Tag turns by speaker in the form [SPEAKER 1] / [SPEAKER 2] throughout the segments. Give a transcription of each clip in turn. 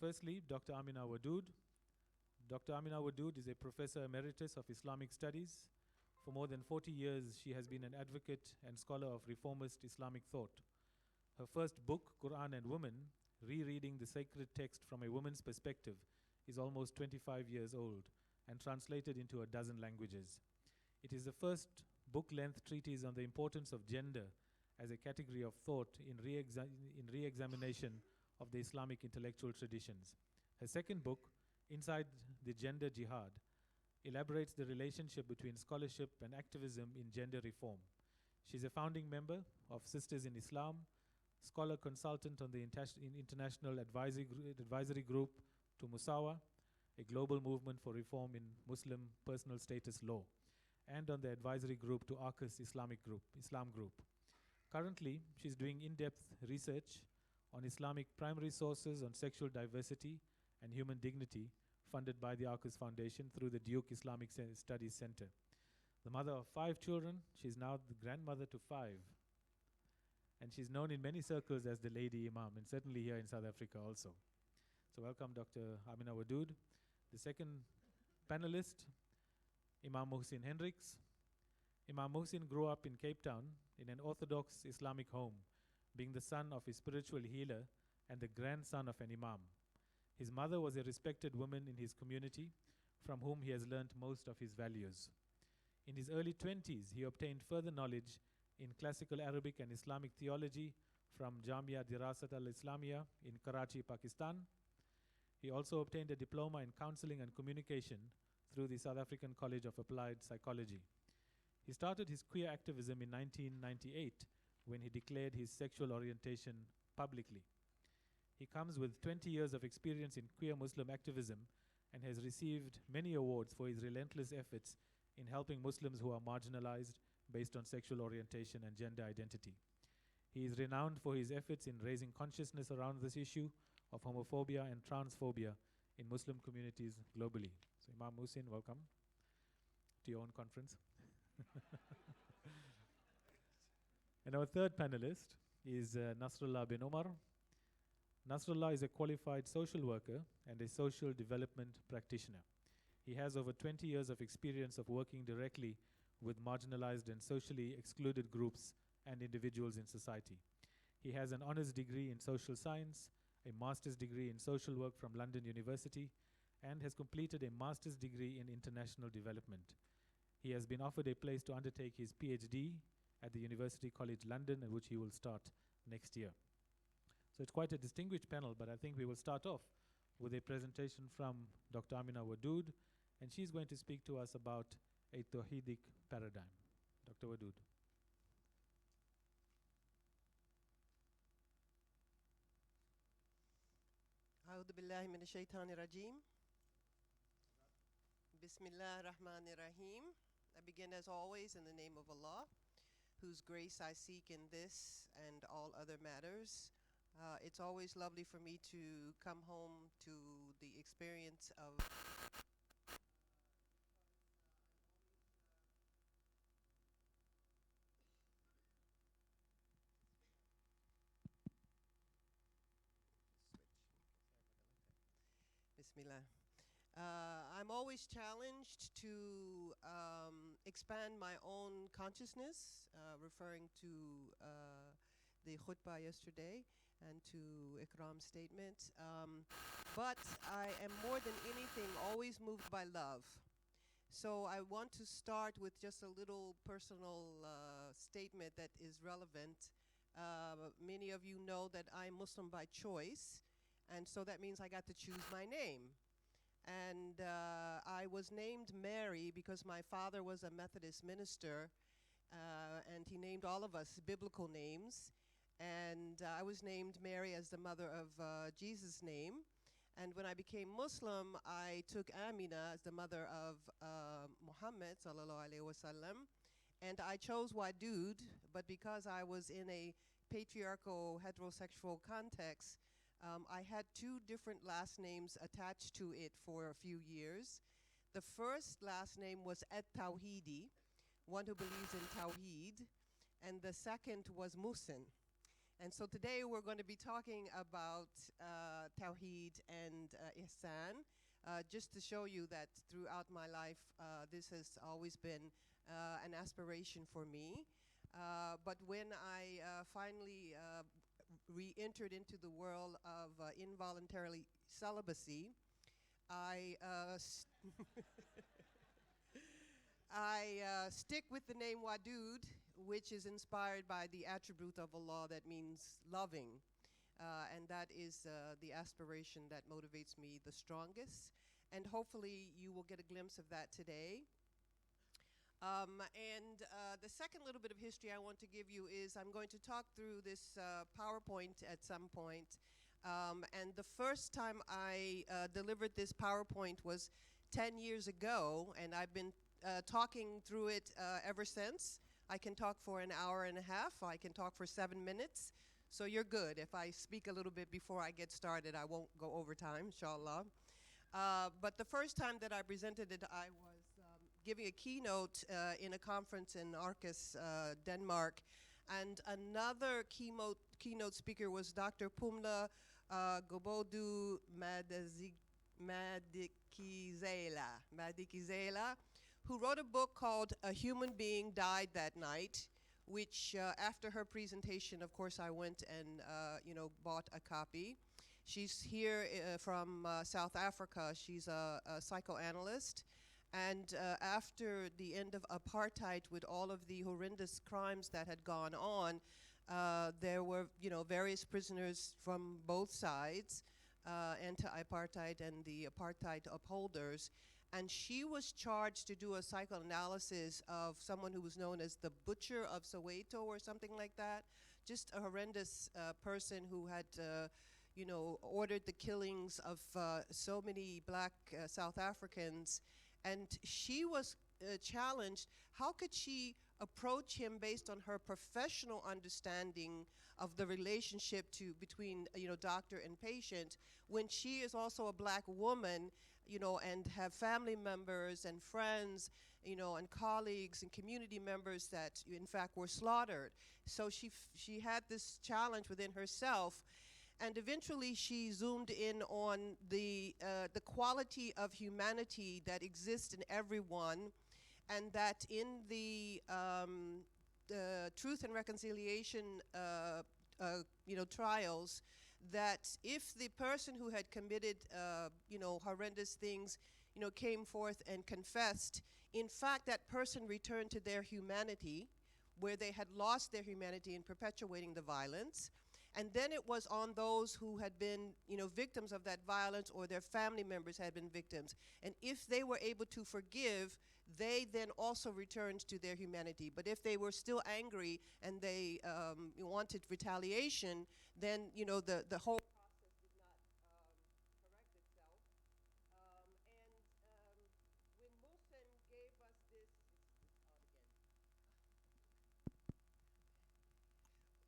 [SPEAKER 1] Firstly, Dr. Amina Wadood. Dr. Amina Wadood is a Professor Emeritus of Islamic Studies. For more than 40 years, she has been an advocate and scholar of reformist Islamic thought. Her first book, Quran and Women, Rereading the Sacred Text from a Woman's Perspective, is almost 25 years old and translated into a dozen languages. It is the first book-length treatise on the importance of gender as a category of thought in re-examination of the Islamic intellectual traditions. Her second book, Inside the Gender Jihad, elaborates the relationship between scholarship and activism in gender reform. She's a founding member of Sisters in Islam, scholar consultant on the International Advisory Group to Musawa, a global movement for reform in Muslim personal status law, and on the advisory group to ARCUS Islam Group. Currently, she's doing in-depth research on Islamic primary sources on sexual diversity and human dignity, funded by the ARCUS Foundation through the Duke Islamic Studies Center. The mother of 5 children, she's now the grandmother to 5. And she's known in many circles as the Lady Imam, and certainly here in South Africa also. So welcome, Dr. Amina Wadood. The second panelist, Imam Muhsin Hendricks. Imam Muhsin grew up in Cape Town in an Orthodox Islamic home, being the son of a spiritual healer and the grandson of an Imam. His mother was a respected woman in his community, from whom he has learnt most of his values. In his early 20s, he obtained further knowledge in classical Arabic and Islamic theology from Jamia Dirasat al-Islamiyya in Karachi, Pakistan. He also obtained a diploma in counseling and communication through the South African College of Applied Psychology. He started his queer activism in 1998 when he declared his sexual orientation publicly. He comes with 20 years of experience in queer Muslim activism and has received many awards for his relentless efforts in helping Muslims who are marginalized based on sexual orientation and gender identity. He is renowned for his efforts in raising consciousness around this issue of homophobia and transphobia in Muslim communities globally. So Imam Muhsin, welcome to your own conference. And our third panelist is Nasrullah bin Omar. Nasrullah is a qualified social worker and a social development practitioner. He has over 20 years of experience of working directly with marginalized and socially excluded groups and individuals in society. He has an honors degree in social science, a master's degree in social work from London University, and has completed a master's degree in international development. He has been offered a place to undertake his PhD at the University College London, at which he will start next year. So it's quite a distinguished panel, but I think we will start off with a presentation from Dr. Amina Wadood, and she's going to speak to us about a Tawhidic paradigm. Dr. Wadood.
[SPEAKER 2] أعوذ بالله من الشيطان الرجيم. Bismillah ar-Rahman ar-Rahim. I begin as always in the name of Allah, whose grace I seek in this and all other matters. It's always lovely for me to come home to the experience of Bismillah. I'm always challenged to expand my own consciousness, referring to the khutbah yesterday and to Ikram's statement. But I am more than anything always moved by love. So I want to start with just a little personal statement that is relevant. Many of you know that I'm Muslim by choice, and so that means I got to choose my name. And I was named Mary because my father was a Methodist minister, and he named all of us biblical names. And I was named Mary as the mother of Jesus' name. And when I became Muslim, I took Amina as the mother of Muhammad sallallahu alaihi wasallam. And I chose Wadood, but because I was in a patriarchal heterosexual context, I had 2 different last names attached to it for a few years. The first last name was At-Tawhidi, one who believes in Tawheed, and the second was Muhsin. And so today we're going to be talking about Tawheed and Ihsan, just to show you that throughout my life, this has always been an aspiration for me. But when I finally re-entered into the world of involuntarily celibacy, I I stick with the name Wadud, which is inspired by the attribute of Allah that means loving. And that is the aspiration that motivates me the strongest. And hopefully you will get a glimpse of that today. The second little bit of history I want to give you is I'm going to talk through this PowerPoint at some point. And the first time I delivered this PowerPoint was 10 years ago, and I've been talking through it ever since. I can talk for an hour and a half. I can talk for 7 minutes. So you're good. If I speak a little bit before I get started, I won't go over time, inshallah. But the first time that I presented it, I was giving a keynote in a conference in Aarhus, Denmark. And another keynote speaker was Dr. Pumla Gobodu Madikizela, who wrote a book called A Human Being Died That Night, which after her presentation, of course, I went and bought a copy. She's here from South Africa. She's a psychoanalyst. And after the end of apartheid, with all of the horrendous crimes that had gone on, there were, various prisoners from both sides, anti-apartheid and the apartheid upholders. And she was charged to do a psychoanalysis of someone who was known as the Butcher of Soweto or something like that. Just a horrendous person who had, ordered the killings of so many black South Africans. And she was challenged, how could she approach him based on her professional understanding of the relationship between doctor and patient, when she is also a black woman, and have family members and friends, and colleagues and community members that in fact were slaughtered. So she had this challenge within herself. And eventually she zoomed in on the quality of humanity that exists in everyone, and that in the Truth and Reconciliation trials, that if the person who had committed horrendous things came forth and confessed, in fact that person returned to their humanity, where they had lost their humanity in perpetuating the violence. And then it was on those who had been, victims of that violence, or their family members had been victims. And if they were able to forgive, they then also returned to their humanity. But if they were still angry and they wanted retaliation, then, the whole process did not correct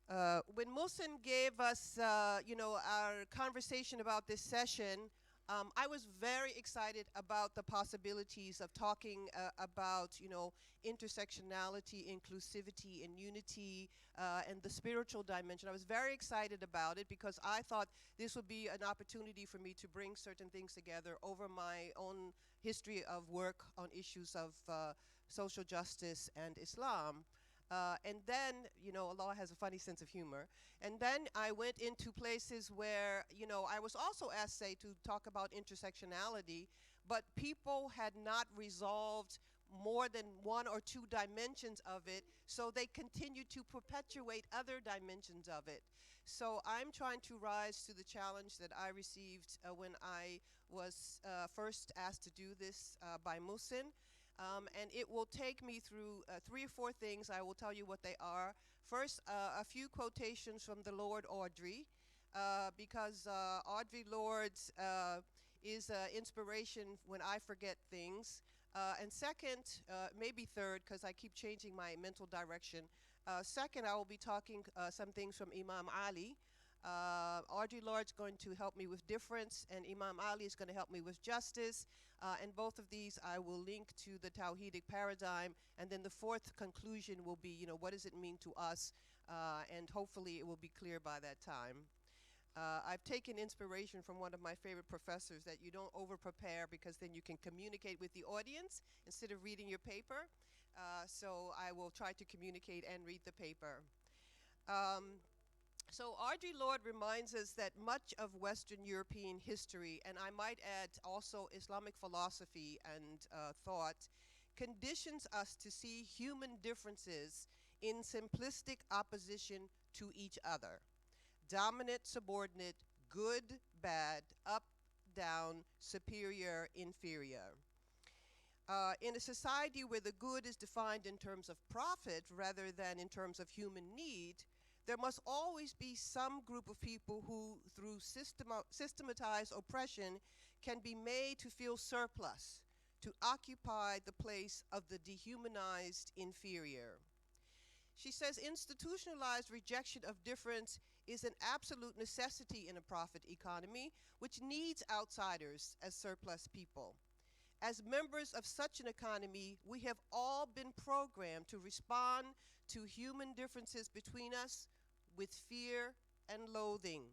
[SPEAKER 2] itself. When Wilson gave us this, when Muhsin gave us, our conversation about this session, I was very excited about the possibilities of talking about, intersectionality, inclusivity, and unity, and the spiritual dimension. I was very excited about it because I thought this would be an opportunity for me to bring certain things together over my own history of work on issues of social justice and Islam. And then, Allah has a funny sense of humor. And then I went into places where, I was also asked, say, to talk about intersectionality, but people had not resolved more than one or two dimensions of it, so they continued to perpetuate other dimensions of it. So I'm trying to rise to the challenge that I received when I was first asked to do this by Muhsin. And it will take me through 3 or 4 things. I will tell you what they are. First, a few quotations from the Lord Audrey, because Audre Lorde's is inspiration when I forget things. And second, maybe third, because I keep changing my mental direction. Second, I will be talking some things from Imam Ali. Audre Lorde's going to help me with difference, and Imam Ali is going to help me with justice. And both of these I will link to the Tawhidic paradigm. And then the fourth conclusion will be, what does it mean to us and hopefully it will be clear by that time. I've taken inspiration from one of my favorite professors that you don't over-prepare because then you can communicate with the audience instead of reading your paper. So I will try to communicate and read the paper. Um, so Audre Lorde reminds us that much of Western European history, and I might add also Islamic philosophy and thought, conditions us to see human differences in simplistic opposition to each other. Dominant, subordinate, good, bad, up, down, superior, inferior. In a society where the good is defined in terms of profit rather than in terms of human need, there must always be some group of people who, through systematized oppression, can be made to feel surplus, to occupy the place of the dehumanized inferior. She says institutionalized rejection of difference is an absolute necessity in a profit economy, which needs outsiders as surplus people. As members of such an economy, we have all been programmed to respond to human differences between us with fear and loathing,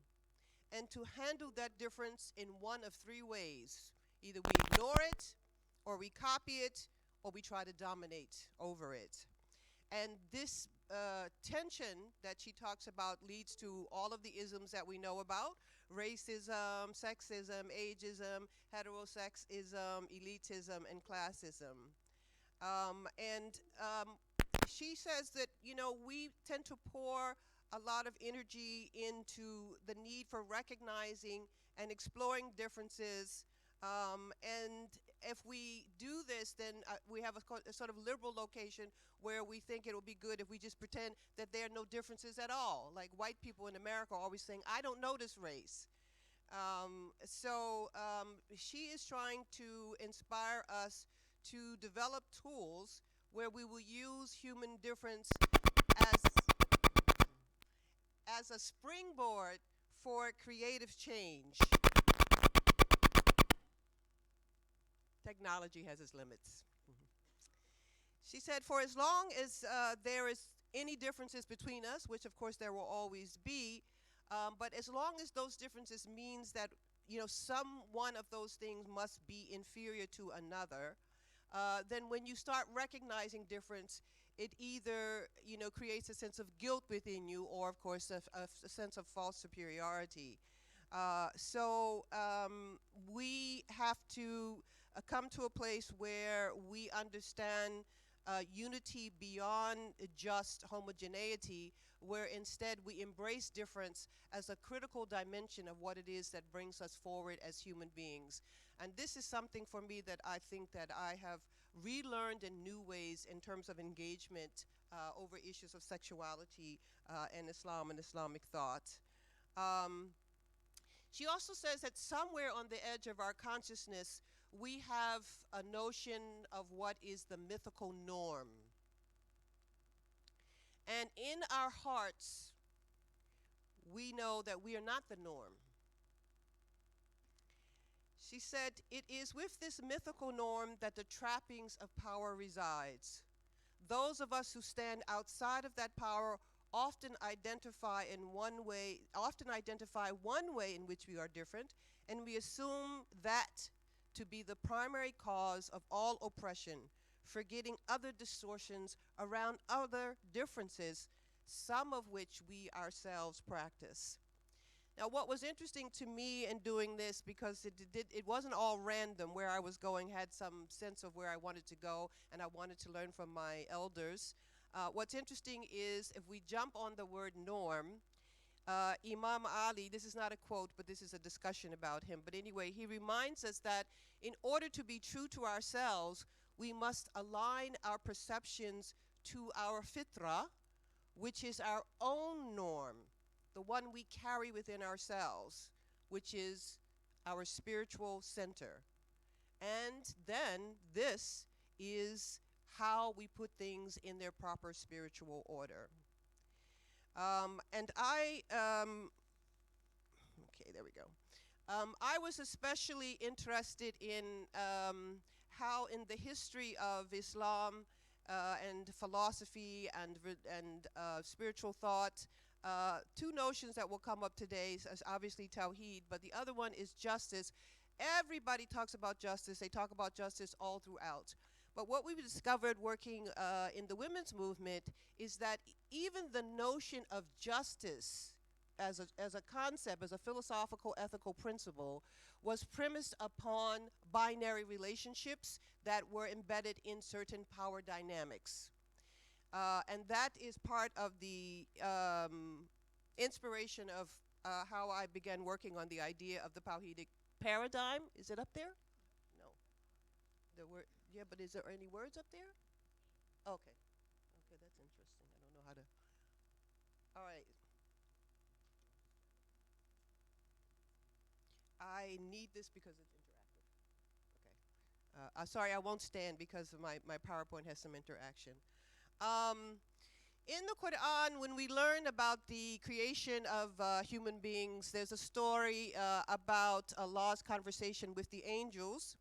[SPEAKER 2] and to handle that difference in one of three ways. Either we ignore it, or we copy it, or we try to dominate over it. And this tension that she talks about leads to all of the isms that we know about: racism, sexism, ageism, heterosexism, elitism, and classism. She says that, you know, we tend to pour a lot of energy into the need for recognizing and exploring differences. And if we do this, then we have a sort of liberal location where we think it will be good if we just pretend that there are no differences at all. Like white people in America are always saying, I don't notice race. She is trying to inspire us to develop tools where we will use human difference as, as a springboard for creative change. Technology has its limits. She said, for as long as there is any differences between us, which of course there will always be, but as long as those differences means that, you know, some one of those things must be inferior to another, then when you start recognizing difference, it either, you know, creates a sense of guilt within you, or of course a sense of false superiority. We have to come to a place where we understand unity beyond just homogeneity, where instead we embrace difference as a critical dimension of what it is that brings us forward as human beings. And this is something for me that I think that I have relearned in new ways in terms of engagement over issues of sexuality and Islam and Islamic thought. She also says that somewhere on the edge of our consciousness, we have a notion of what is the mythical norm. And in our hearts, we know that we are not the norm. She said, it is with this mythical norm that the trappings of power resides. Those of us who stand outside of that power often identify one way in which we are different, and we assume that to be the primary cause of all oppression, forgetting other distortions around other differences, some of which we ourselves practice. Now, what was interesting to me in doing this, because it wasn't all random where I was going, had some sense of where I wanted to go, and I wanted to learn from my elders. What's interesting is if we jump on the word norm, Imam Ali, this is not a quote, but this is a discussion about him. But anyway, he reminds us that in order to be true to ourselves, we must align our perceptions to our fitrah, which is our own norm, the one we carry within ourselves, which is our spiritual center. And then this is how we put things in their proper spiritual order. Okay, there we go. I was especially interested in how in the history of Islam and philosophy and spiritual thought. Two notions that will come up today is obviously tawheed, but the other one is justice. Everybody talks about justice. They talk about justice all throughout. But what we've discovered working in the women's movement is that even the notion of justice as a concept, as a philosophical, ethical principle, was premised upon binary relationships that were embedded in certain power dynamics. And that is part of the inspiration of how I began working on the idea of the Tawhidic paradigm. Is it up there? No. The word, yeah, but is there any words up there? Okay. Okay, that's interesting. I don't know how to. All right. I need this because it's interactive. Okay. Sorry, I won't stand because of my PowerPoint has some interaction. In the Quran, when we learn about the creation of human beings, there's a story about Allah's conversation with the angels,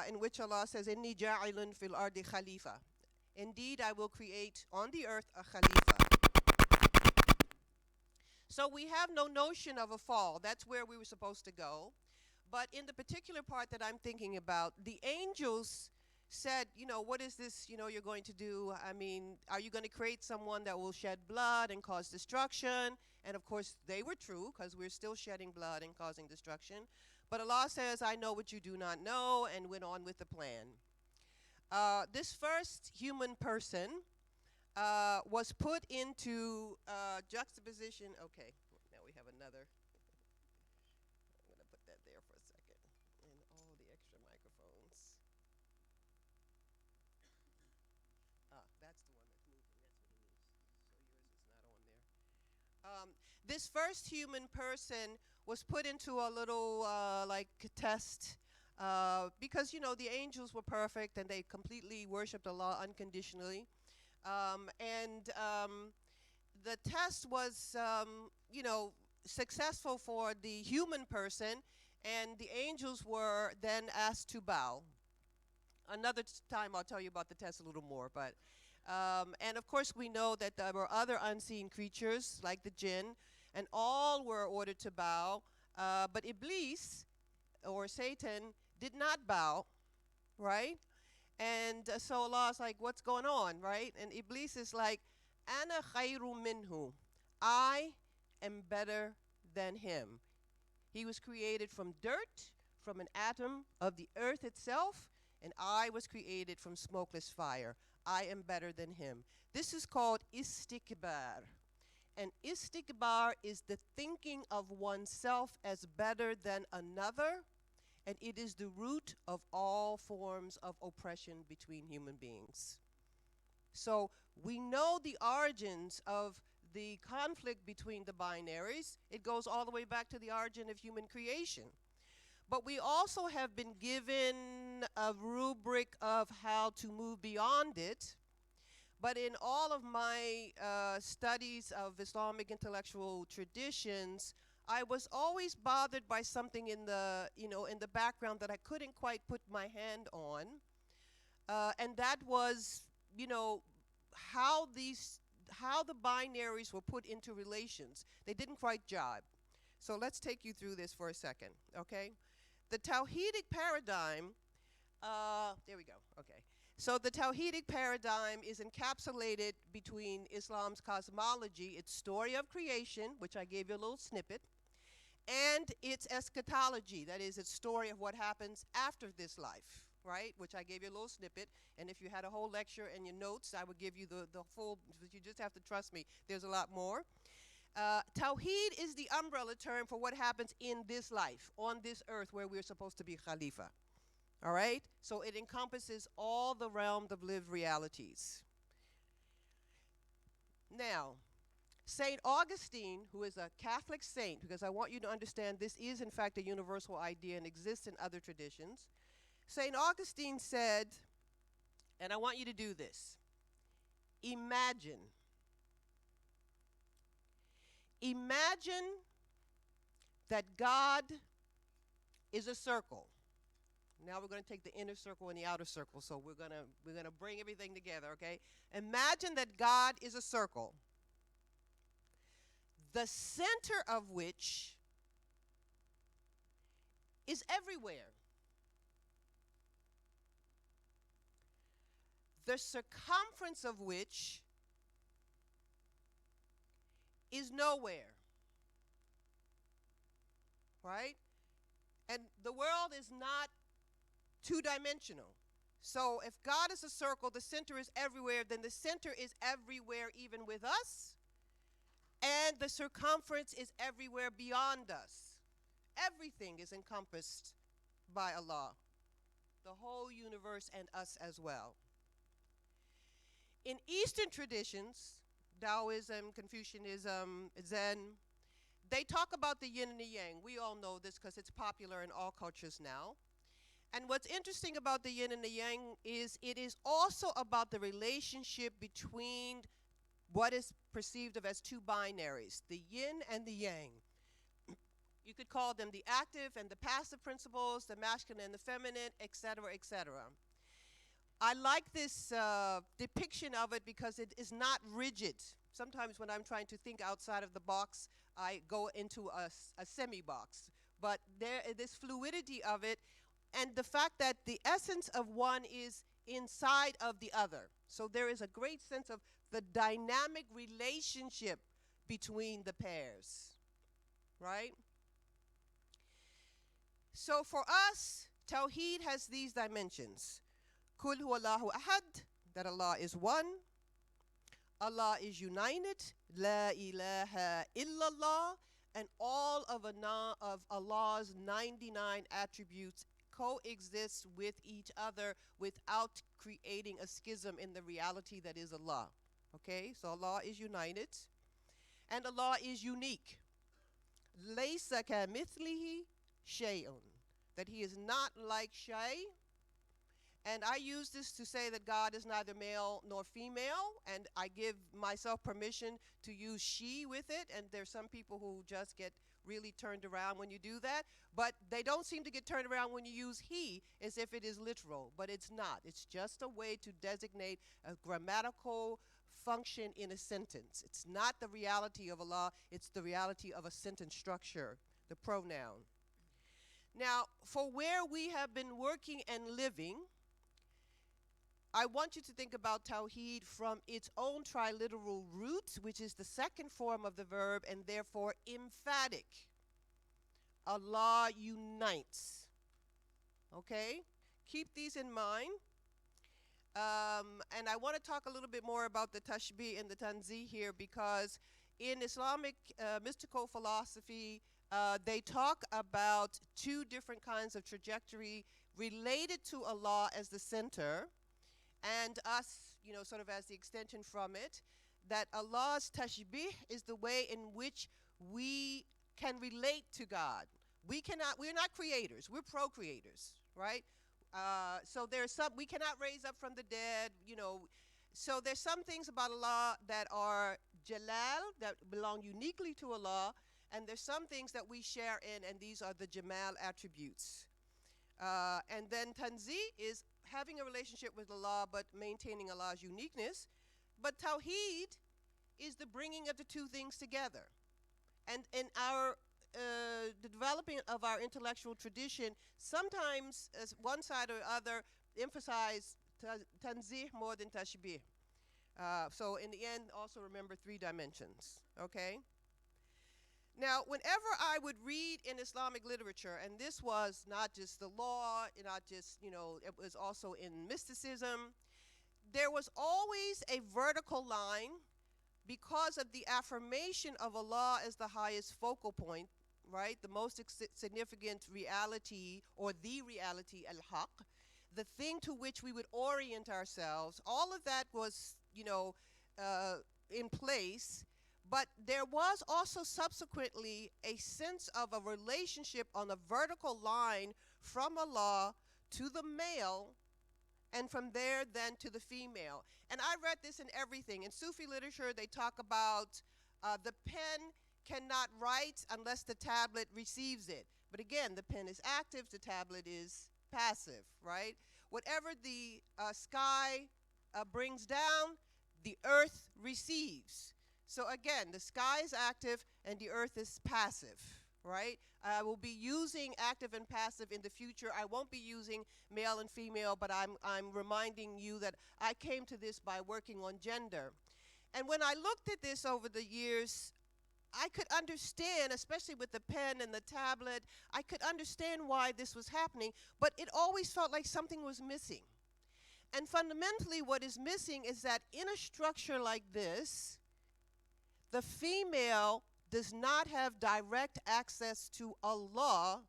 [SPEAKER 2] in which Allah says, "Inni ja'ilun fil ardi khalifa." Indeed, I will create on the earth a khalifa. So we have no notion of a fall. That's where we were supposed to go. But in the particular part that I'm thinking about, the angels said, what is this, you're going to do? I mean, are you going to create someone that will shed blood and cause destruction? And of course, they were true, because we're still shedding blood and causing destruction. But Allah says, I know what you do not know, and went on with the plan. This first human person was put into juxtaposition. Okay, now we have another. I'm going to put that there for a second. And all the extra microphones. That's the one that's moving. That's what it is. So yours is not on there. This first human person was put into a little test because the angels were perfect and they completely worshipped Allah unconditionally. The test was successful for the human person, and the angels were then asked to bow. Another time I'll tell you about the test a little more, but and of course we know that there were other unseen creatures like the jinn, and all were ordered to bow, but Iblis, or Satan, did not bow, right? And so Allah's like, what's going on, right? And Iblis is like, Ana khayru minhu. I am better than him. He was created from dirt, from an atom of the earth itself, and I was created from smokeless fire. I am better than him. This is called istikbar. And istikbar is the thinking of oneself as better than another, and it is the root of all forms of oppression between human beings. So we know the origins of the conflict between the binaries. It goes all the way back to the origin of human creation. But we also have been given a rubric of how to move beyond it. But in all of my studies of Islamic intellectual traditions, I was always bothered by something in the background that I couldn't quite put my hand on, and that was, how the binaries were put into relations. They didn't quite jibe. So let's take you through this for a second, okay? The Tawhidic paradigm. There we go. Okay. So the Tawhidic paradigm is encapsulated between Islam's cosmology, its story of creation, which I gave you a little snippet, and its eschatology, that is, its story of what happens after this life, right, which I gave you a little snippet. And if you had a whole lecture in your notes, I would give you the full, you just have to trust me, there's a lot more. Tawheed is the umbrella term for what happens in this life, on this earth where we're supposed to be Khalifa. All right? So it encompasses all the realms of lived realities. Now, St. Augustine, who is a Catholic saint, because I want you to understand this is in fact a universal idea and exists in other traditions. St. Augustine said, and I want you to do this, imagine that God is a circle, Now we're going to take the inner circle and the outer circle. So we're gonna bring everything together, okay? Imagine that God is a circle, the center of which is everywhere. The circumference of which is nowhere, right? And the world is not two-dimensional. So if God is a circle, the center is everywhere, then the center is everywhere even with us, and the circumference is everywhere beyond us. Everything is encompassed by Allah, the whole universe and us as well. In Eastern traditions, Taoism, Confucianism, Zen, they talk about the yin and the yang. We all know this because it's popular in all cultures now. And what's interesting about the yin and the yang is it is also about the relationship between what is perceived of as two binaries, the yin and the yang. You could call them the active and the passive principles, the masculine and the feminine, etc., etc. I like this depiction of it because it is not rigid. Sometimes when I'm trying to think outside of the box, I go into a semi-box. But this fluidity of it, and the fact that the essence of one is inside of the other. So there is a great sense of the dynamic relationship between the pairs, right? So for us, Tawheed has these dimensions. Kul huwallahu ahad, that Allah is one. Allah is united. La ilaha illallah. And all of Allah's 99 attributes coexist with each other without creating a schism in the reality that is Allah. Okay, so Allah is united. And Allah is unique. Laysa kamithlihi shay'un. That He is not like shay. And I use this to say that God is neither male nor female, and I give myself permission to use she with it, and there's some people who just get really turned around when you do that, but they don't seem to get turned around when you use he as if it is literal, but it's not. It's just a way to designate a grammatical function in a sentence. It's not the reality of Allah, it's the reality of a sentence structure, the pronoun. Now, for where we have been working and living, I want you to think about Tawheed from its own triliteral root, which is the second form of the verb and therefore emphatic. Allah unites. Okay? Keep these in mind. And I want to talk a little bit more about the tashbih and the tanzih here because in Islamic mystical philosophy, they talk about two different kinds of trajectory related to Allah as the center and us, you know, sort of as the extension from it, that Allah's tashbih is the way in which we can relate to God. We're not creators, we're procreators, right? So there's some, we cannot raise up from the dead, you know. So there's some things about Allah that are jalal, that belong uniquely to Allah, and there's some things that we share in, and these are the jamal attributes. And then tanzih is having a relationship with Allah but maintaining Allah's uniqueness. But tawheed is the bringing of the two things together. And in our the developing of our intellectual tradition, sometimes as one side or other emphasize tanzih more than tashbih. So in the end, also remember three dimensions, okay? Now, whenever I would read in Islamic literature, and this was not just the law, not just, you know, it was also in mysticism, there was always a vertical line because of the affirmation of Allah as the highest focal point, right? The most significant reality, or the reality, al-haq, the thing to which we would orient ourselves. All of that was, you know, in place. But there was also subsequently a sense of a relationship on a vertical line from Allah to the male, and from there then to the female. And I read this in everything. In Sufi literature, they talk about the pen cannot write unless the tablet receives it. But again, the pen is active, the tablet is passive, right? Whatever the sky brings down, the earth receives. So again, the sky is active and the earth is passive, right? I will be using active and passive in the future. I won't be using male and female, but I'm reminding you that I came to this by working on gender. And when I looked at this over the years, I could understand, especially with the pen and the tablet, I could understand why this was happening, but it always felt like something was missing. And fundamentally, what is missing is that in a structure like this, the female does not have direct access to Allah,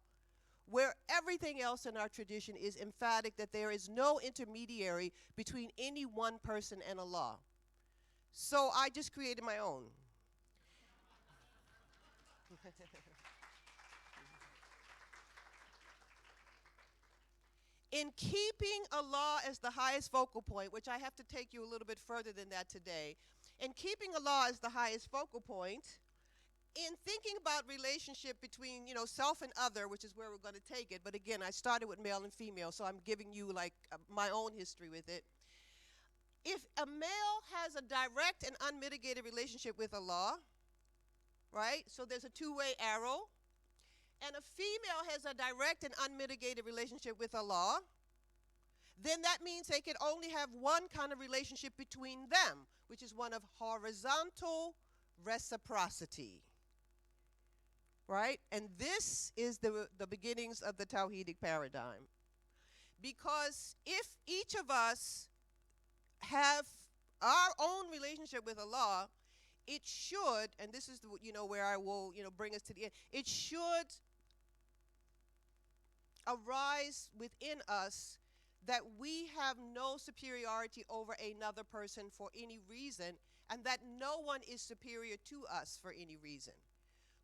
[SPEAKER 2] where everything else in our tradition is emphatic that there is no intermediary between any one person and Allah. So I just created my own. In keeping Allah as the highest focal point, which I have to take you a little bit further than that today, in keeping Allah as the highest focal point, in thinking about relationship between, self and other, which is where we're going to take it, but again, I started with male and female, so I'm giving you like my own history with it. If a male has a direct and unmitigated relationship with Allah, right, so there's a two-way arrow, and a female has a direct and unmitigated relationship with Allah, then that means they can only have one kind of relationship between them, which is one of horizontal reciprocity. Right? And this is the beginnings of the Tawhidic paradigm. Because if each of us have our own relationship with Allah, it should, and this is where I will bring us to the end, it should arise within us that we have no superiority over another person for any reason, and that no one is superior to us for any reason.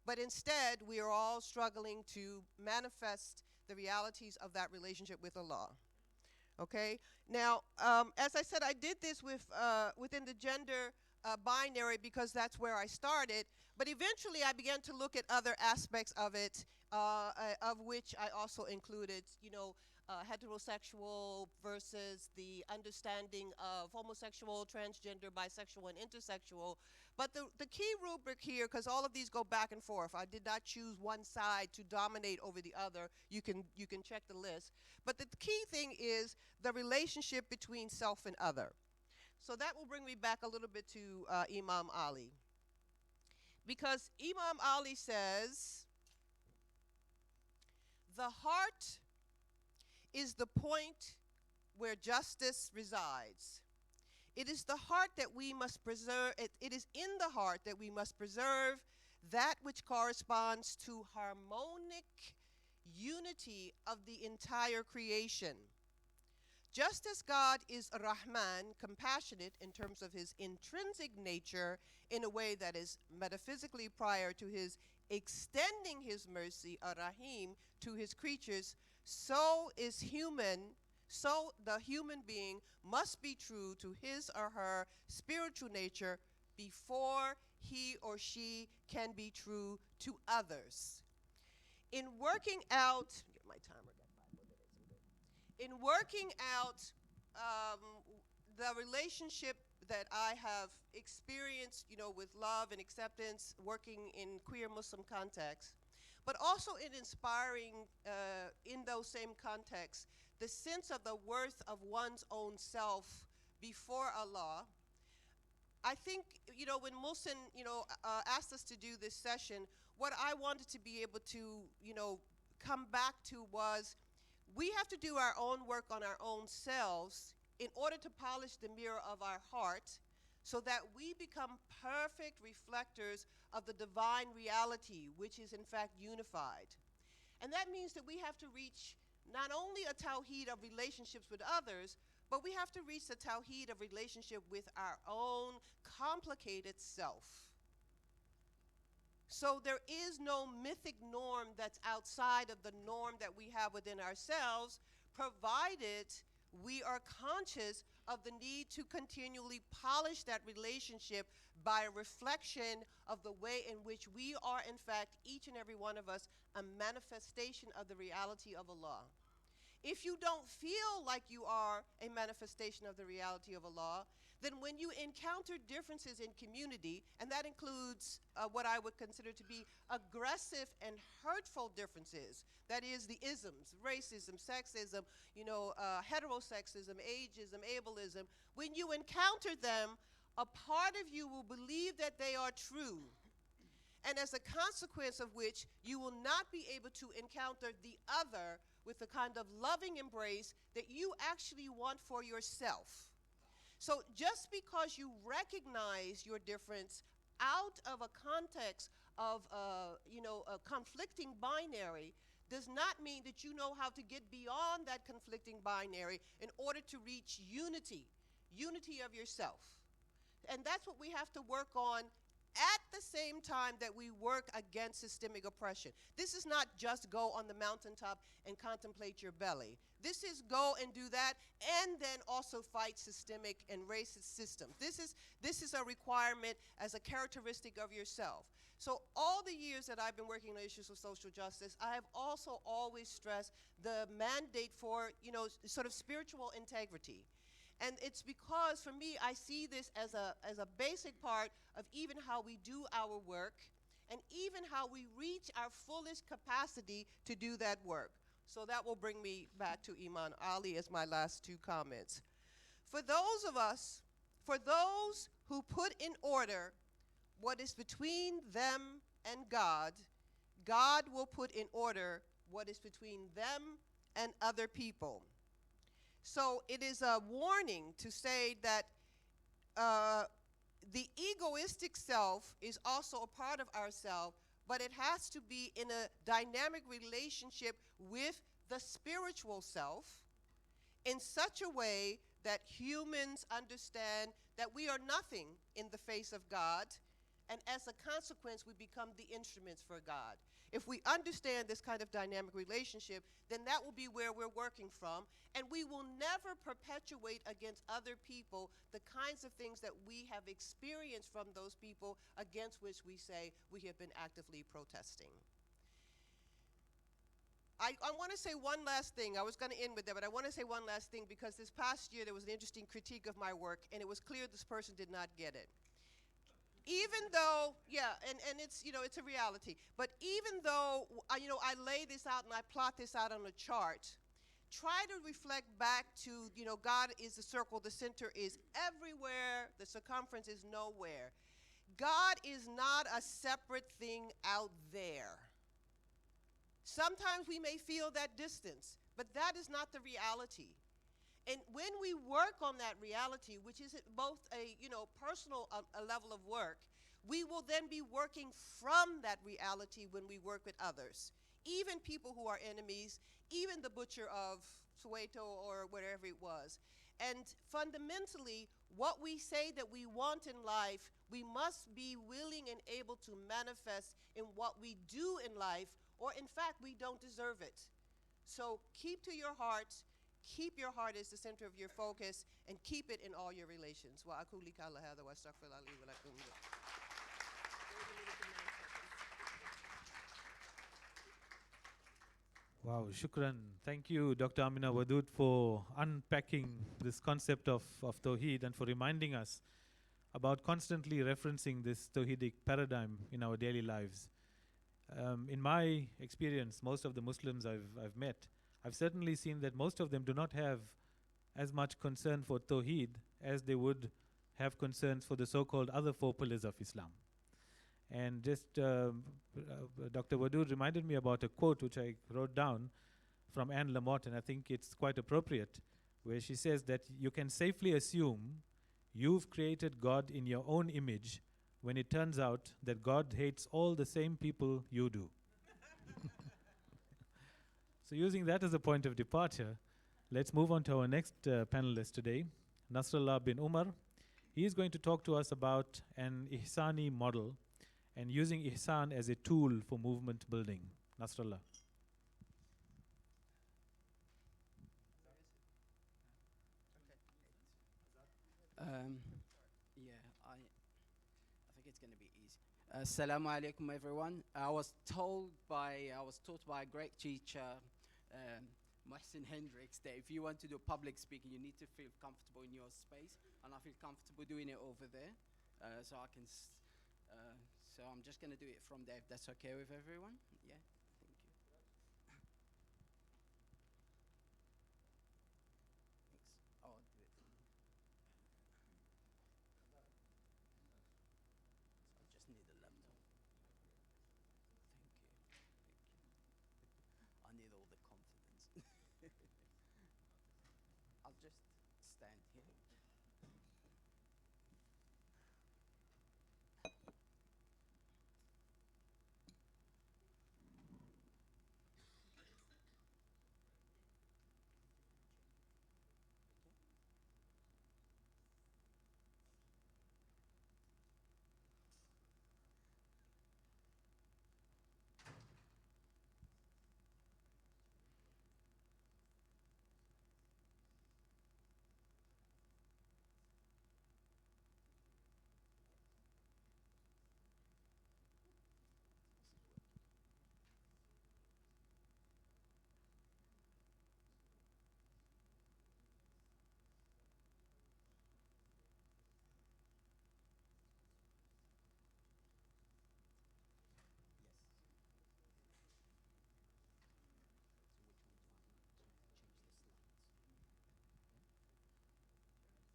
[SPEAKER 2] But instead, we are all struggling to manifest the realities of that relationship with Allah. Okay? Now, as I said, I did this within the gender binary because that's where I started, but eventually I began to look at other aspects of it, of which I also included, heterosexual versus the understanding of homosexual, transgender, bisexual, and intersexual. But the key rubric here, because all of these go back and forth, I did not choose one side to dominate over the other. You can check the list. But the key thing is the relationship between self and other. So that will bring me back a little bit to Imam Ali. Because Imam Ali says, the heart is the point where justice resides. It is the heart that we must preserve. It is in the heart that we must preserve that which corresponds to harmonic unity of the entire creation. Just as God is Rahman, compassionate in terms of his intrinsic nature in a way that is metaphysically prior to his extending his mercy, Ar-Rahim, to his creatures, so the human being must be true to his or her spiritual nature before he or she can be true to others. In working out, get my timer back 5 more minutes. In working out the relationship that I have experienced, with love and acceptance, working in queer Muslim contexts, but also in inspiring, in those same contexts, the sense of the worth of one's own self before Allah. I think, when Muhsin, asked us to do this session, what I wanted to be able to, come back to was, we have to do our own work on our own selves in order to polish the mirror of our heart so that we become perfect reflectors of the divine reality, which is in fact unified. And that means that we have to reach not only a tawheed of relationships with others, but we have to reach the tawheed of relationship with our own complicated self. So there is no mythic norm that's outside of the norm that we have within ourselves, provided we are conscious of the need to continually polish that relationship by a reflection of the way in which we are, in fact, each and every one of us, a manifestation of the reality of Allah. If you don't feel like you are a manifestation of the reality of Allah, then when you encounter differences in community, and that includes what I would consider to be aggressive and hurtful differences, that is the isms, racism, sexism, heterosexism, ageism, ableism, when you encounter them, a part of you will believe that they are true. And as a consequence of which, you will not be able to encounter the other with the kind of loving embrace that you actually want for yourself. So just because you recognize your difference out of a context of a conflicting binary does not mean that you know how to get beyond that conflicting binary in order to reach unity of yourself. And that's what we have to work on at the same time that we work against systemic oppression. This is not just go on the mountaintop and contemplate your belly. This is go and do that and then also fight systemic and racist systems. This is a requirement as a characteristic of yourself. So all the years that I've been working on issues of social justice, I have also always stressed the mandate for, sort of spiritual integrity. And it's because, for me, I see this as a basic part of even how we do our work and even how we reach our fullest capacity to do that work. So that will bring me back to Iman Ali as my last two comments. For those who put in order what is between them and God, God will put in order what is between them and other people. So it is a warning to say that the egoistic self is also a part of ourself, but it has to be in a dynamic relationship with the spiritual self in such a way that humans understand that we are nothing in the face of God, and as a consequence, we become the instruments for God. If we understand this kind of dynamic relationship, then that will be where we're working from, and we will never perpetuate against other people the kinds of things that we have experienced from those people against which we say we have been actively protesting. I want to say one last thing. I was going to end with that, but I want to say one last thing because this past year there was an interesting critique of my work, and it was clear this person did not get it. Even though, and it's, it's a reality, but even though, I lay this out and I plot this out on a chart, try to reflect back to, God is the circle, the center is everywhere, the circumference is nowhere. God is not a separate thing out there. Sometimes we may feel that distance, but that is not the reality. And when we work on that reality, which is both a personal a level of work, we will then be working from that reality when we work with others, even people who are enemies, even the butcher of Soweto or wherever it was. And fundamentally, what we say that we want in life, we must be willing and able to manifest in what we do in life, or in fact, we don't deserve it. So keep to your heart. Keep your heart as the center of your focus, and keep it in all your relations.
[SPEAKER 1] Wow, shukran. Thank you, Dr. Amina Wadud, for unpacking this concept of Tawheed and for reminding us about constantly referencing this Tawheedic paradigm in our daily lives. In my experience, most of the Muslims I've met, I've certainly seen that most of them do not have as much concern for Tawheed as they would have concerns for the so-called other four pillars of Islam. And just Dr. Wadud reminded me about a quote which I wrote down from Anne Lamott, and I think it's quite appropriate, where she says that you can safely assume you've created God in your own image when it turns out that God hates all the same people you do. So using that as a point of departure, let's move on to our next panelist today, Nasrallah bin Umar. He is going to talk to us about an Ihsani model and using Ihsan as a tool for movement building. Nasrallah.
[SPEAKER 3] I think it's going to be easy. Assalamu alaikum, everyone. I was taught by a great teacher, Mohsin Hendricks that if you want to do public speaking, you need to feel comfortable in your space, and I feel comfortable doing it over there. So I can, so I'm just going to do it from there, if that's okay with everyone. Yeah, thank you. Thanks. Oh, I'll do it from here. So I just need a laptop. Thank you. Thank you. I need all the confidence. I'll just stand here.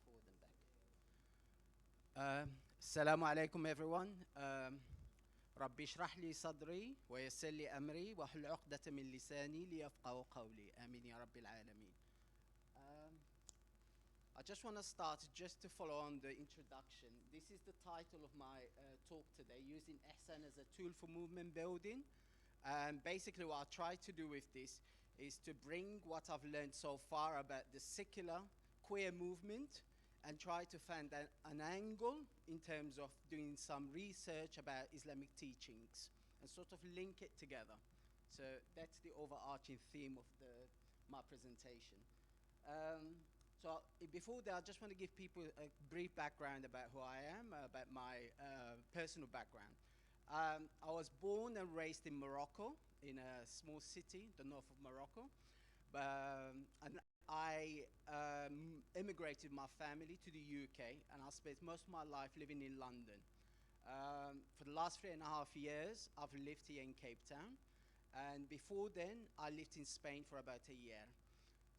[SPEAKER 3] Forward and back. Assalamu alaikum everyone. ربي اشرح لي صدري ويسر لي أمري واحلل عقدة من لساني ليفقهوا قولي آمين يا رب العالمين. I just want to start just to follow on the introduction. This is the title of my talk today, using Ihsan as a tool for movement building. And basically what I try to do with this is to bring what I've learned so far about the secular queer movement and try to find an angle in terms of doing some research about Islamic teachings and sort of link it together. So that's the overarching theme of my presentation. So before that, I just want to give people a brief background about who I am, about my personal background. I was born and raised in Morocco, in a small city, the north of Morocco. And I immigrated with my family to the UK, and I spent most of my life living in London. For the last 3.5 years, I've lived here in Cape Town. And before then, I lived in Spain for about a year.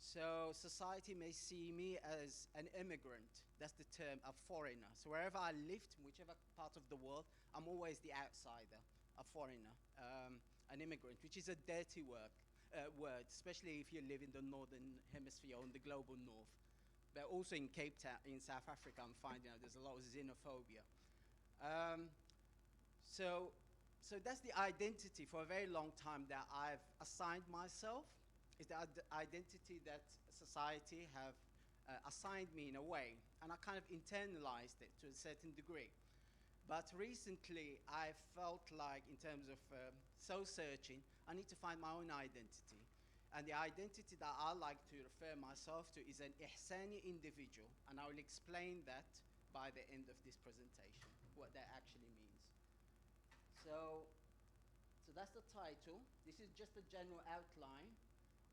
[SPEAKER 3] So society may see me as an immigrant. That's the term, a foreigner. So wherever I lived, whichever part of the world, I'm always the outsider, a foreigner, an immigrant, which is a dirty word, especially if you live in the northern hemisphere or in the global north. But also in Cape Town, in South Africa, I'm finding out there's a lot of xenophobia. So that's the identity for a very long time that I've assigned myself. Is the identity that society have assigned me in a way, and I kind of internalized it to a certain degree. But recently, I felt like, in terms of soul searching, I need to find my own identity. And the identity that I like to refer myself to is an Ihsani individual, and I will explain that by the end of this presentation, what that actually means. So that's the title. This is just a general outline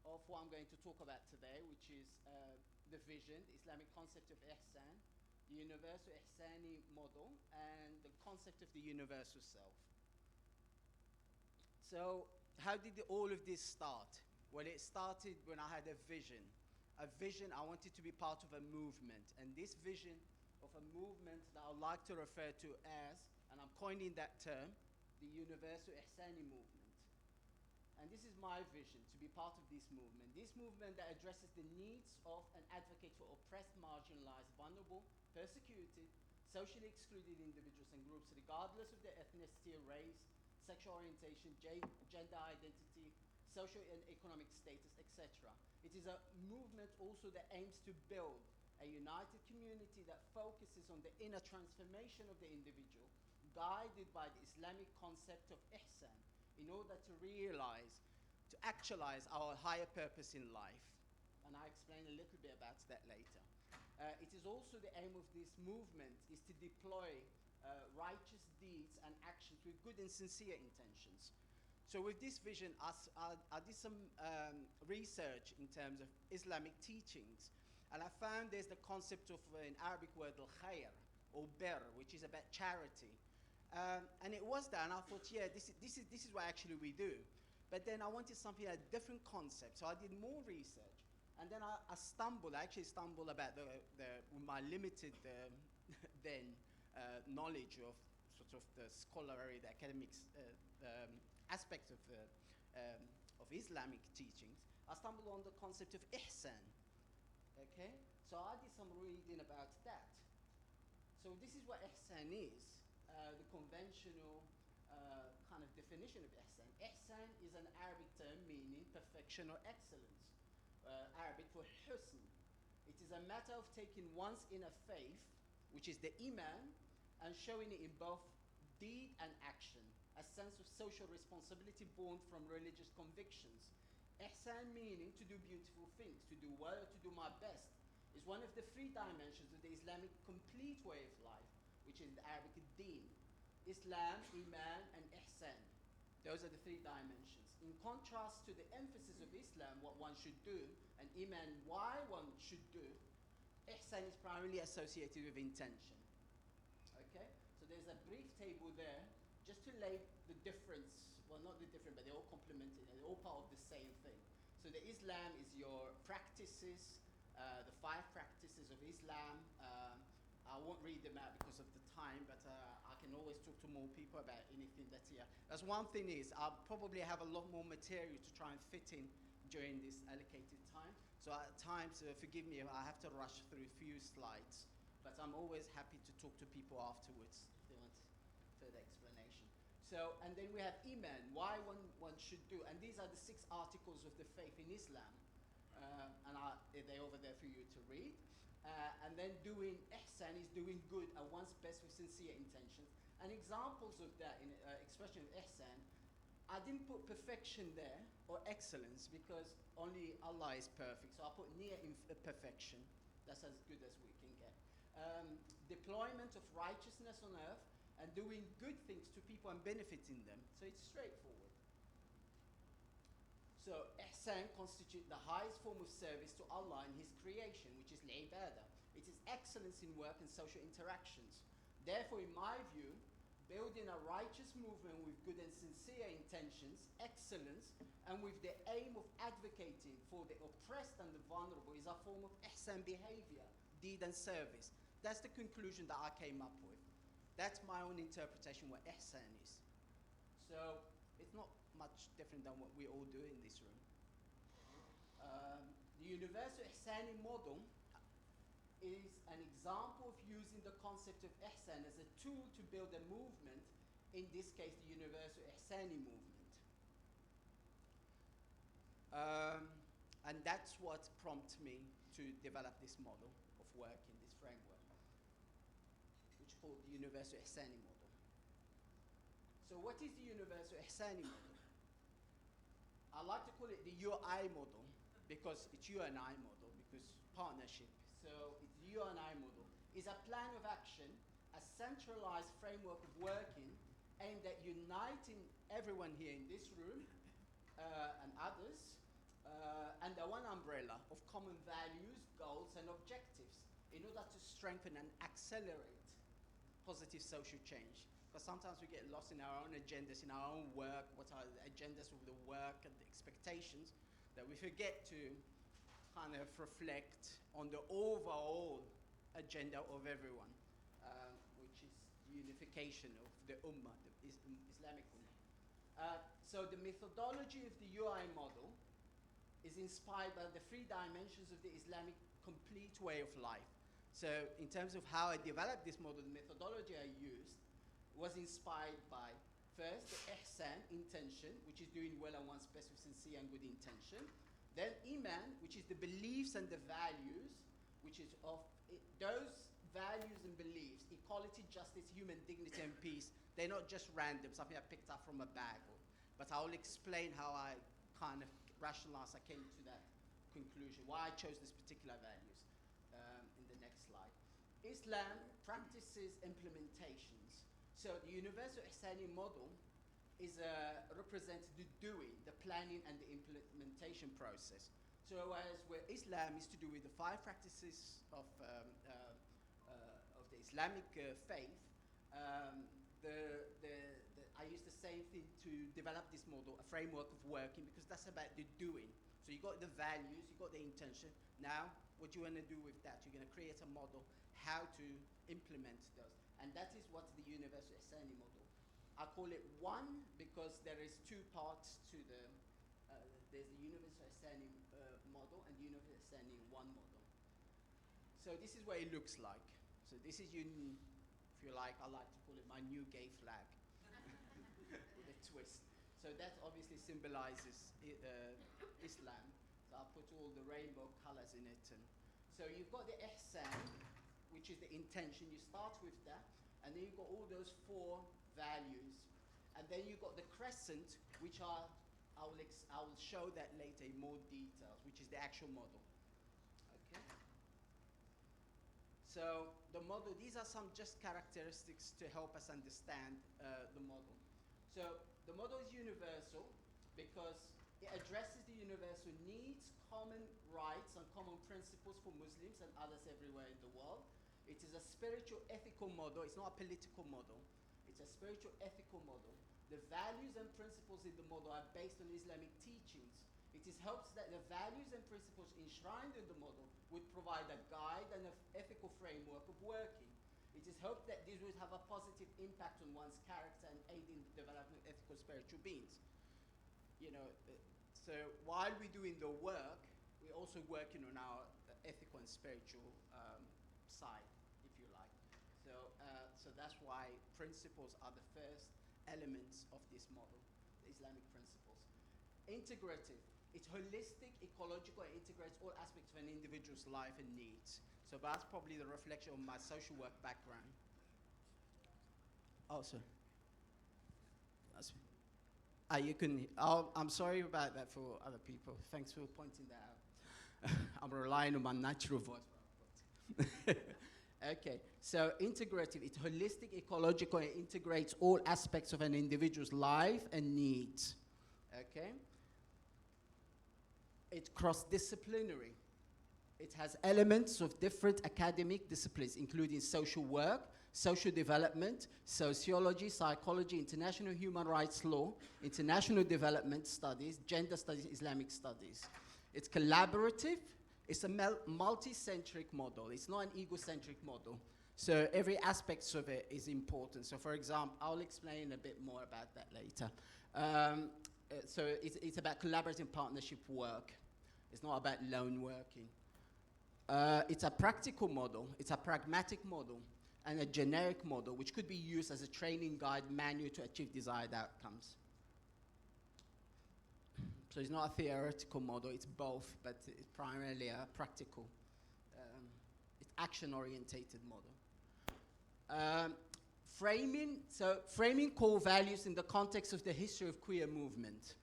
[SPEAKER 3] of what I'm going to talk about today, which is the vision, the Islamic concept of Ihsan, the universal Ihsani model, and the concept of the universal self. So how did all of this start? Well, it started when I had a vision. A vision, I wanted to be part of a movement, and this vision of a movement that I would like to refer to as, and I'm coining that term, the universal Ihsani movement. And this is my vision, to be part of this movement that addresses the needs of and advocates for oppressed, marginalized, vulnerable, persecuted, socially excluded individuals and groups, regardless of their ethnicity, race, sexual orientation, gender identity, social and economic status, etc. It is a movement also that aims to build a united community that focuses on the inner transformation of the individual, guided by the Islamic concept of Ihsan, in order to realize, to actualize our higher purpose in life. And I'll explain a little bit about that later. It is also the aim of this movement is to deploy righteous deeds and actions with good and sincere intentions. So with this vision, I did some research in terms of Islamic teachings, and I found there's the concept of an Arabic word al-khair, or bir, which is about charity. And it was that, and I thought, yeah, this is what actually we do. But then I wanted something, a different concept, so I did more research, and then I actually stumbled about my limited then knowledge of sort of the scholarly, the academics aspects of Islamic teachings. I stumbled on the concept of ihsan. Okay, so I did some reading about that. So this is what ihsan is, the conventional kind of definition of ihsan. Ihsan is an Arabic term meaning perfection or excellence, Arabic for husn. It is a matter of taking one's inner faith, which is the iman, and showing it in both deed and action, a sense of social responsibility born from religious convictions. Ihsan meaning to do beautiful things, to do well, or to do my best, is one of the three dimensions of the Islamic complete way of life, which is the Arabic deen. Islam, Iman, and Ihsan. Those are the three dimensions. In contrast to the emphasis of Islam, what one should do, and Iman, why one should do, Ihsan is primarily associated with intention. Okay? So there's a brief table there just to lay the difference, well, not the difference, but they're all complemented, and they're all part of the same thing. So the Islam is your practices, the 5 practices of Islam. I won't read them out because of the time, but I can always talk to more people about anything that's here. That's one thing is, I'll probably have a lot more material to try and fit in during this allocated time. So at times, forgive me if I have to rush through a few slides, but I'm always happy to talk to people afterwards if they want further explanation. So, and then we have Iman, why one should do, and these are the 6 articles of the faith in Islam, and they're over there for you to read. And then doing ihsan is doing good at one's best with sincere intentions. And examples of that in expression of ihsan, I didn't put perfection there or excellence because only Allah is perfect. So I put near perfection. That's as good as we can get. Deployment of righteousness on earth and doing good things to people and benefiting them. So it's straightforward. So ihsan constitutes the highest form of service to Allah and His creation, which is al-ibadah. It is excellence in work and social interactions. Therefore, in my view, building a righteous movement with good and sincere intentions, excellence, and with the aim of advocating for the oppressed and the vulnerable is a form of ihsan behavior, deed and service. That's the conclusion that I came up with. That's my own interpretation what ihsan is. So it's not much different than what we all do in this room. The universal ihsani model is an example of using the concept of ihsan as a tool to build a movement, in this case the universal ihsani movement. And that's what prompted me to develop this model of working, this framework, which is called the universal ihsani model. So what is the universal ihsani model? I like to call it the you I model because it's you and I model, because partnership. So it's the you and I model. Is a plan of action, a centralized framework of working aimed at uniting everyone here in this room and others under one umbrella of common values, goals, and objectives in order to strengthen and accelerate positive social change. Because sometimes we get lost in our own agendas, in our own work, what are the agendas of the work and the expectations, that we forget to kind of reflect on the overall agenda of everyone, which is the unification of the Ummah, the Islamic Ummah. So the methodology of the UI model is inspired by the 3 dimensions of the Islamic complete way of life. So in terms of how I developed this model, the methodology I used was inspired by, first, the ihsan, intention, which is doing well on one's best with sincere and good intention. Then iman, which is the beliefs and the values, which is of those values and beliefs, equality, justice, human dignity, and peace. They're not just random, something I picked up from a bag. But I'll explain how I kind of rationalized, I came to that conclusion, why I chose this particular values in the next slide. Islam practices implementations. So the universal ihsani model represents the doing, the planning, and the implementation process. So as where Islam is to do with the 5 practices of the Islamic faith, I use the same thing to develop this model, a framework of working, because that's about the doing. So you got the values, you got the intention. Now, what you want to do with that? You're going to create a model how to implement those, and that is what the universal Ihsani model. I call it one because there is 2 parts to the. There's the universal Ihsani model and the universal Ihsani 1 model. So this is what it looks like. So this is if you like, I like to call it my new gay flag with a twist. So that obviously symbolizes Islam. So I put all the rainbow colors in it. And so you've got the ihsan, which is the intention. You start with that, and then you've got all those 4 values. And then you've got the crescent, which I will show that later in more details, which is the actual model. Okay. So the model, these are some just characteristics to help us understand the model. So the model is universal because it addresses the universal needs, common rights, and common principles for Muslims and others everywhere in the world. It is a spiritual ethical model. It's not a political model. It's a spiritual ethical model. The values and principles in the model are based on Islamic teachings. It is hopes that the values and principles enshrined in the model would provide a guide and an ethical framework of working. It is hoped that this would have a positive impact on one's character and aid in the development of ethical spiritual beings. So while we're doing the work, we're also working on our ethical and spiritual side, if you like. So that's why principles are the first elements of this model, the Islamic principles. Integrative. It's holistic, ecological, and integrates all aspects of an individual's life and needs. So that's probably the reflection of my social work background. Also, you can. I'm sorry about that for other people. Thanks for pointing that out. I'm relying on my natural voice. Okay, so integrative. It's holistic, ecological, and integrates all aspects of an individual's life and needs. Okay. It's cross-disciplinary. It has elements of different academic disciplines, including social work, social development, sociology, psychology, international human rights law, international development studies, gender studies, Islamic studies. It's collaborative. It's a multi-centric model. It's not an egocentric model. So every aspect of it is important. So for example, I'll explain a bit more about that later. So it's about collaborative partnership work. It's not about lone working. It's a practical model, it's a pragmatic model, and a generic model, which could be used as a training guide manual to achieve desired outcomes. So it's not a theoretical model, it's both, but it's primarily a practical, it's action-orientated model. Framing core values in the context of the history of queer movement.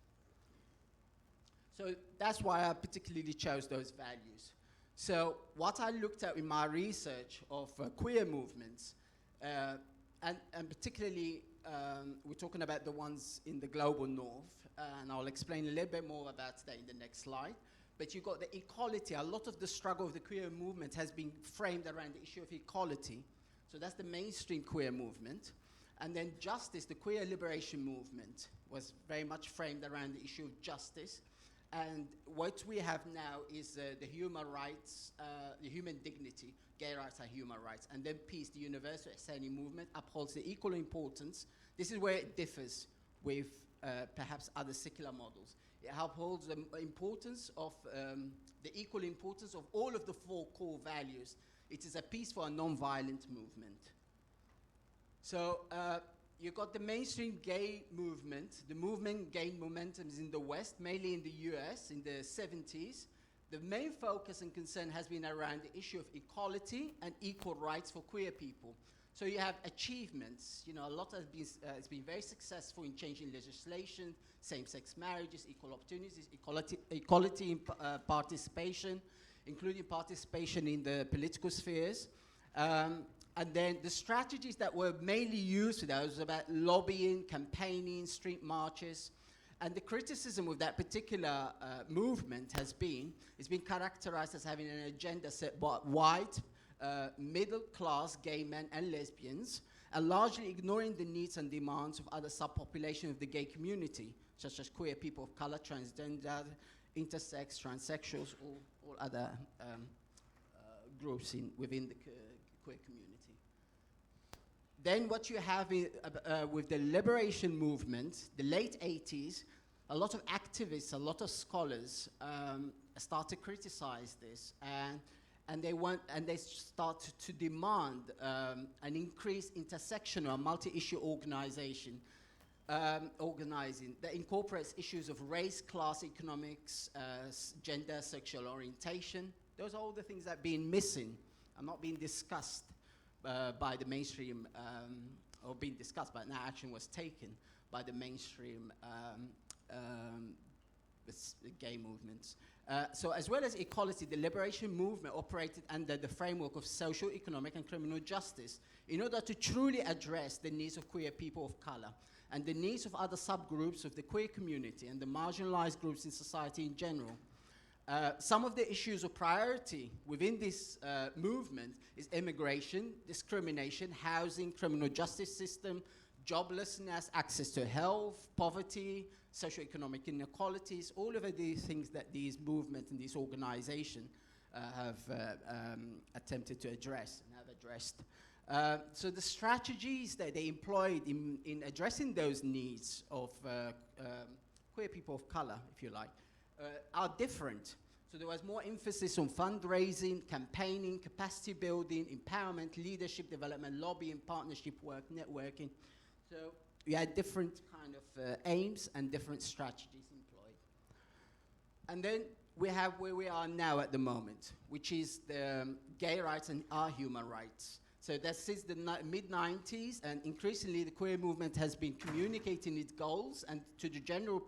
[SPEAKER 3] So that's why I particularly chose those values. So what I looked at in my research of queer movements, and particularly we're talking about the ones in the global north, and I'll explain a little bit more about that in the next slide. But you've got the equality. A lot of the struggle of the queer movement has been framed around the issue of equality. So that's the mainstream queer movement. And then justice, the queer liberation movement, was very much framed around the issue of justice. And what we have now is the human rights, the human dignity. Gay rights are human rights. And then peace, the universal Ihsani movement, upholds the equal importance. This is where it differs with perhaps other secular models. It upholds the importance of, the equal importance of all of the 4 core values. It is a peaceful and non-violent movement. So you got the mainstream gay movement. The movement gained momentum in the West, mainly in the US in the 70s. The main focus and concern has been around the issue of equality and equal rights for queer people. So you have achievements. You know, a lot has been, it's been very successful in changing legislation, same-sex marriages, equal opportunities, equality in participation, including participation in the political spheres. And then the strategies that were mainly used for that was about lobbying, campaigning, street marches. And the criticism of that particular movement has been, it's been characterized as having an agenda set by white, middle-class gay men and lesbians, and largely ignoring the needs and demands of other subpopulations of the gay community, such as queer people of color, transgender, intersex, transsexuals, all other groups within the queer community. Then what you have with the liberation movement, the late 80s, a lot of activists, a lot of scholars start to criticize this, and they start to demand an increased intersectional multi-issue organizing that incorporates issues of race, class, economics, gender, sexual orientation. Those are all the things that have been missing and not being discussed by the mainstream, or being discussed, but no action was taken by the mainstream gay movements. So as well as equality, the liberation movement operated under the framework of social, economic, and criminal justice in order to truly address the needs of queer people of color and the needs of other subgroups of the queer community and the marginalized groups in society in general. Some of the issues of priority within this movement is immigration, discrimination, housing, criminal justice system, joblessness, access to health, poverty, socioeconomic inequalities, all of these things that these movements and these organizations have attempted to address and have addressed. So the strategies that they employed in addressing those needs of queer people of color, if you like, are different. So there was more emphasis on fundraising, campaigning, capacity building, empowerment, leadership development, lobbying, partnership work, networking. So we had different kind of aims and different strategies employed. And then we have where we are now at the moment, which is the gay rights and our human rights. So that since the mid-90s, and increasingly the queer movement has been communicating its goals and to the general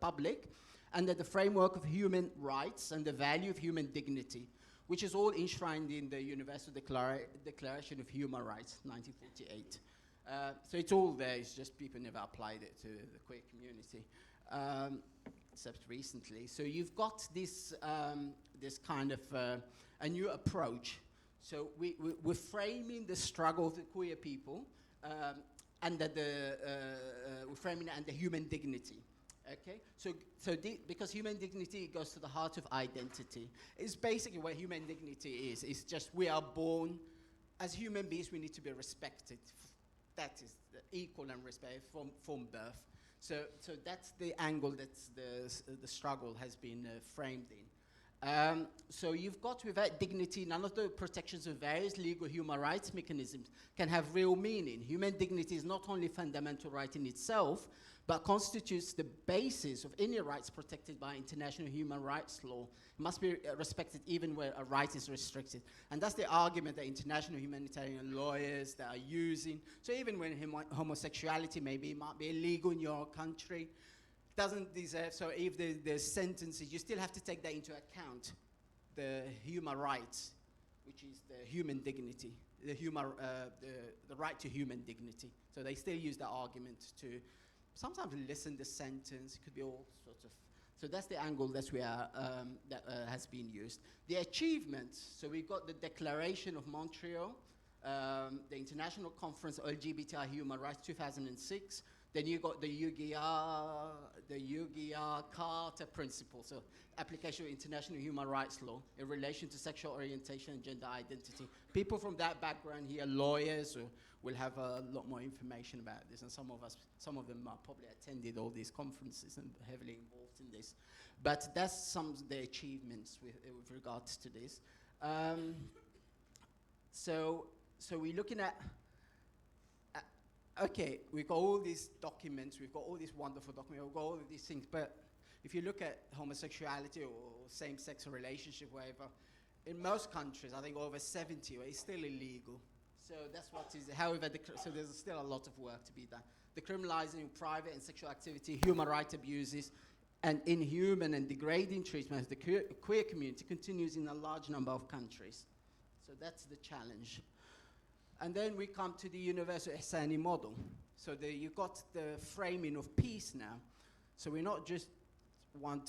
[SPEAKER 3] public under the framework of human rights and the value of human dignity, which is all enshrined in the Universal Declaration of Human Rights, 1948. So it's all there, it's just people never applied it to the queer community, except recently. So you've got this, this kind of a new approach. So we're framing the struggle of the queer people under the, we're framing it under human dignity. Okay, so because human dignity goes to the heart of identity. It's basically what human dignity is. It's just we are born as human beings. We need to be respected. That is equal and respect from birth. So that's the angle that the struggle has been framed in. So you've got without dignity, none of the protections of various legal human rights mechanisms can have real meaning. Human dignity is not only a fundamental right in itself, but constitutes the basis of any rights protected by international human rights law. It must be respected even where a right is restricted. And that's the argument that international humanitarian lawyers that are using. So even when homosexuality might be illegal in your country, doesn't deserve, so if there's sentences, you still have to take that into account, the human rights, which is the human dignity, the right to human dignity. So they still use that argument to sometimes listen the sentence, it could be all sorts of, so that's the angle that we are, that has been used. The achievements, so we've got the Declaration of Montreal, the International Conference on LGBTI Human Rights 2006, then you got the Ugia Carter Principle, so application of international human rights law in relation to sexual orientation and gender identity. People from that background here, lawyers, will have a lot more information about this, and some of them are probably attended all these conferences and heavily involved in this. But that's some of the achievements with regards to this. So we're looking at, okay, we've got all these documents, we've got all these wonderful documents, we've got all of these things, but if you look at homosexuality or same-sex relationship, whatever, in most countries, I think over 70, it's still illegal. So that's what is, however, so there's still a lot of work to be done. The criminalizing of private and sexual activity, human rights abuses, and inhuman and degrading treatment of the queer community continues in a large number of countries. So that's the challenge. And then we come to the universal Ihsani model. So you've got the framing of peace now. So we not just we want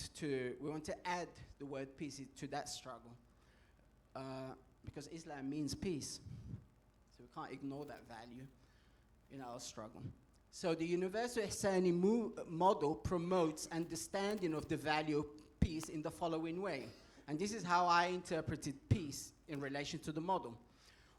[SPEAKER 3] to add the word peace to that struggle. Because Islam means peace. So we can't ignore that value in our struggle. So the universal Ihsani model promotes understanding of the value of peace in the following way. And this is how I interpreted peace in relation to the model.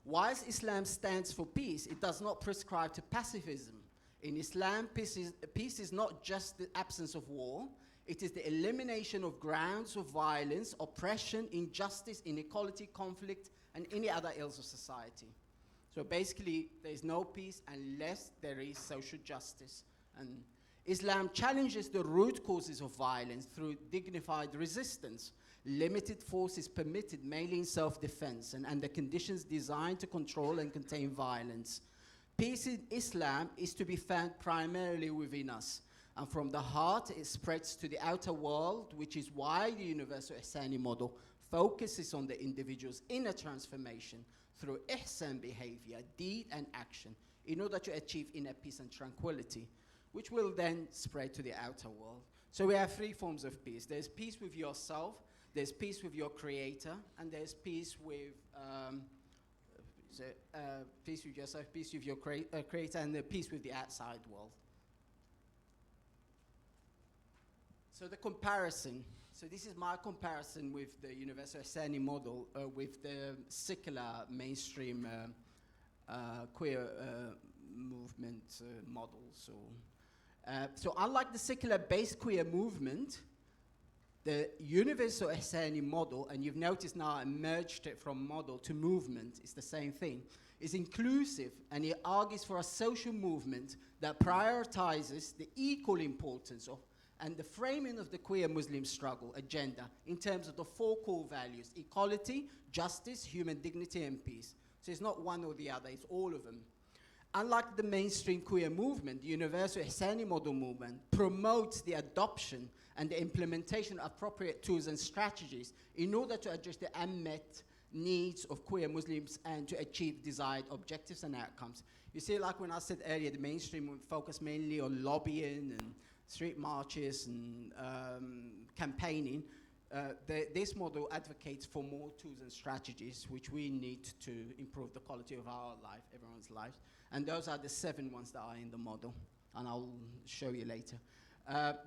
[SPEAKER 3] Whilst Islam stands for peace, it does not prescribe to pacifism. In Islam, peace is not just the absence of war. It is the elimination of grounds of violence, oppression, injustice, inequality, conflict, and any other ills of society. So basically, there is no peace unless there is social justice. And Islam challenges the root causes of violence through dignified resistance. Limited force is permitted mainly in self-defense and under conditions designed to control and contain violence. Peace in Islam is to be found primarily within us. And from the heart, it spreads to the outer world, which is why the universal Ihsani model focuses on the individual's inner transformation through ihsan behavior, deed and action, in order to achieve inner peace and tranquility, which will then spread to the outer world. So we have three forms of peace. There's peace with yourself, there's peace with your creator, and there's peace with peace with yourself, peace with your creator, and the peace with the outside world. So the comparison. So this is my comparison with the universal Ihsani model with the secular mainstream queer movement models. So unlike the secular-based queer movement, the universal Ihsani model, and you've noticed now I merged it from model to movement, it's the same thing, is inclusive, and it argues for a social movement that prioritizes the equal importance of and the framing of the queer Muslim struggle agenda in terms of the four core values: equality, justice, human dignity, and peace. So it's not one or the other, it's all of them. Unlike the mainstream queer movement, the universal Ihsani model movement promotes the adoption and the implementation of appropriate tools and strategies in order to address the unmet needs of queer Muslims and to achieve desired objectives and outcomes. You see, like when I said earlier, the mainstream would focus mainly on lobbying and street marches and campaigning. This model advocates for more tools and strategies which we need to improve the quality of our life, everyone's life. And those are the 7 ones that are in the model, and I'll show you later.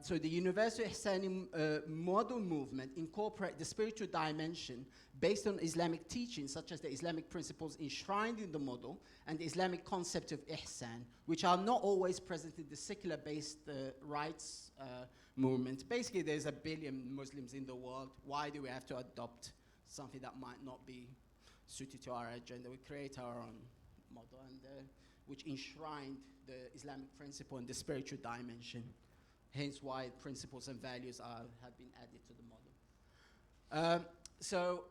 [SPEAKER 3] So the universal Ihsani model movement incorporates the spiritual dimension based on Islamic teachings, such as the Islamic principles enshrined in the model and the Islamic concept of ihsan, which are not always present in the secular-based rights movement. Basically, there's 1 billion Muslims in the world. Why do we have to adopt something that might not be suited to our agenda? We create our own model, and which enshrined the Islamic principle and the spiritual dimension. Hence why principles and values have been added to the model. So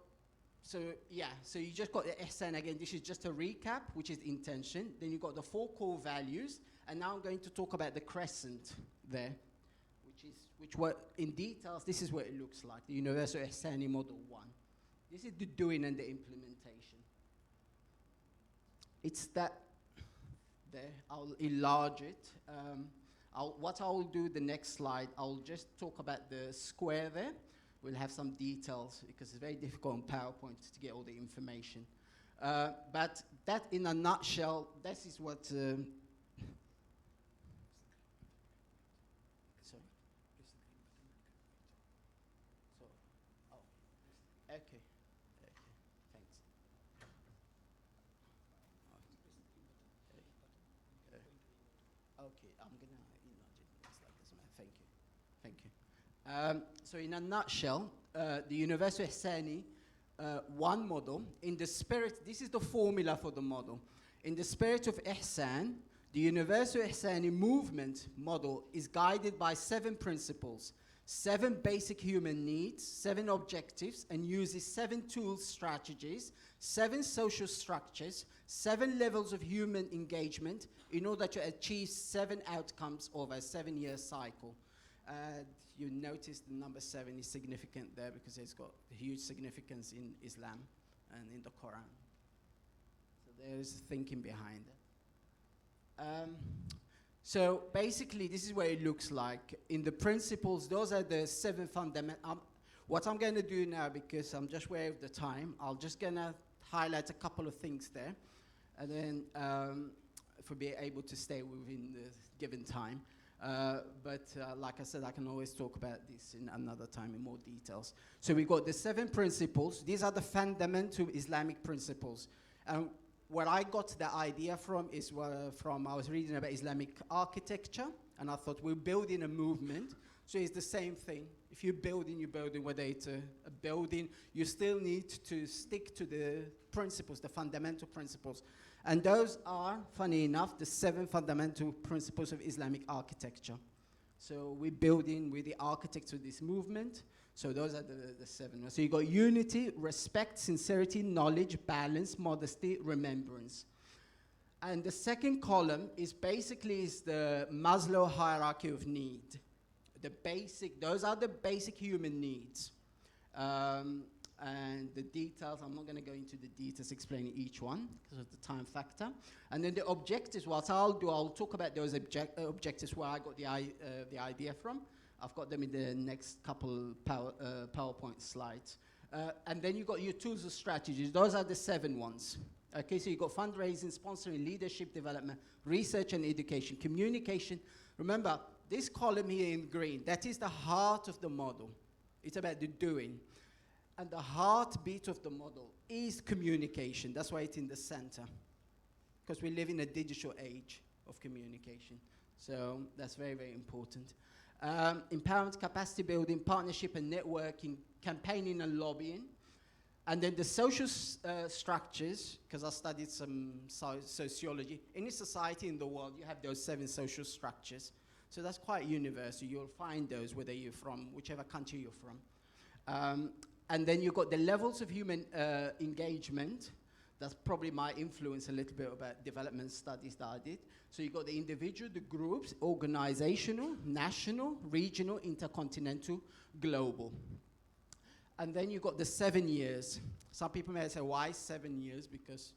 [SPEAKER 3] you just got the ihsan again. This is just a recap, which is intention. Then you got the 4 core values, and now I'm going to talk about the crescent there, which were in details. This is what it looks like. The universal Ihsani model 1. This is the doing and the implementation. It's that there. I'll enlarge it. What I will do the next slide, I'll just talk about the square there. We'll have some details because it's very difficult on PowerPoint to get all the information. But that in a nutshell, this is what... sorry? So, oh, okay, thanks. Okay, I'm gonna enlarge it. It's like this, man. Thank you. So in a nutshell, the universal Ihsani 1 model, in the spirit, this is the formula for the model. In the spirit of Ihsan, the universal Ihsani movement model is guided by 7 principles, 7 basic human needs, 7 objectives, and uses 7 tools, strategies, 7 social structures, 7 levels of human engagement in order to achieve 7 outcomes over a 7-year cycle. You notice the number 7 is significant there because it's got huge significance in Islam and in the Quran. So there's thinking behind it. So basically, this is what it looks like. In the principles, those are the 7 fundamental. What I'm going to do now, because I'm just aware of the time, I'll just going to highlight a couple of things there, and then if we be able to stay within the given time. But like I said, I can always talk about this in another time in more details. So we've got the 7 principles. These are the fundamental Islamic principles. And where I got the idea from is I was reading about Islamic architecture, and I thought we're building a movement. So it's the same thing. If you're building, whether it's a building, you still need to stick to the principles, the fundamental principles. And those are, funny enough, the 7 fundamental principles of Islamic architecture. So we're the architects of this movement. So those are the 7. So you got unity, respect, sincerity, knowledge, balance, modesty, remembrance. And the second column is basically the Maslow hierarchy of need. Those are the basic human needs. And the details, I'm not going to go into the details explaining each one because of the time factor. And then the objectives, what I'll talk about those objectives where I got the idea from. I've got them in the next couple PowerPoint slides. And then you've got your tools of strategies. Those are the 7 ones. Okay, so you've got fundraising, sponsoring, leadership development, research and education, communication. Remember, this column here in green, that is the heart of the model. It's about the doing. And the heartbeat of the model is communication. That's why it's in the center. Because we live in a digital age of communication. So that's very, very important. Empowerment, capacity building, partnership and networking, campaigning and lobbying. And then the social structures, because I studied some sociology. Any society in the world, you have those 7 social structures. So that's quite universal. You'll find those whether you're from, whichever country you're from. And then you've got the levels of human engagement. That's probably my influence a little bit about development studies that I did. So you've got the individual, the groups, organizational, national, regional, intercontinental, global. And then you've got the 7 years. Some people may say, why 7 years? Because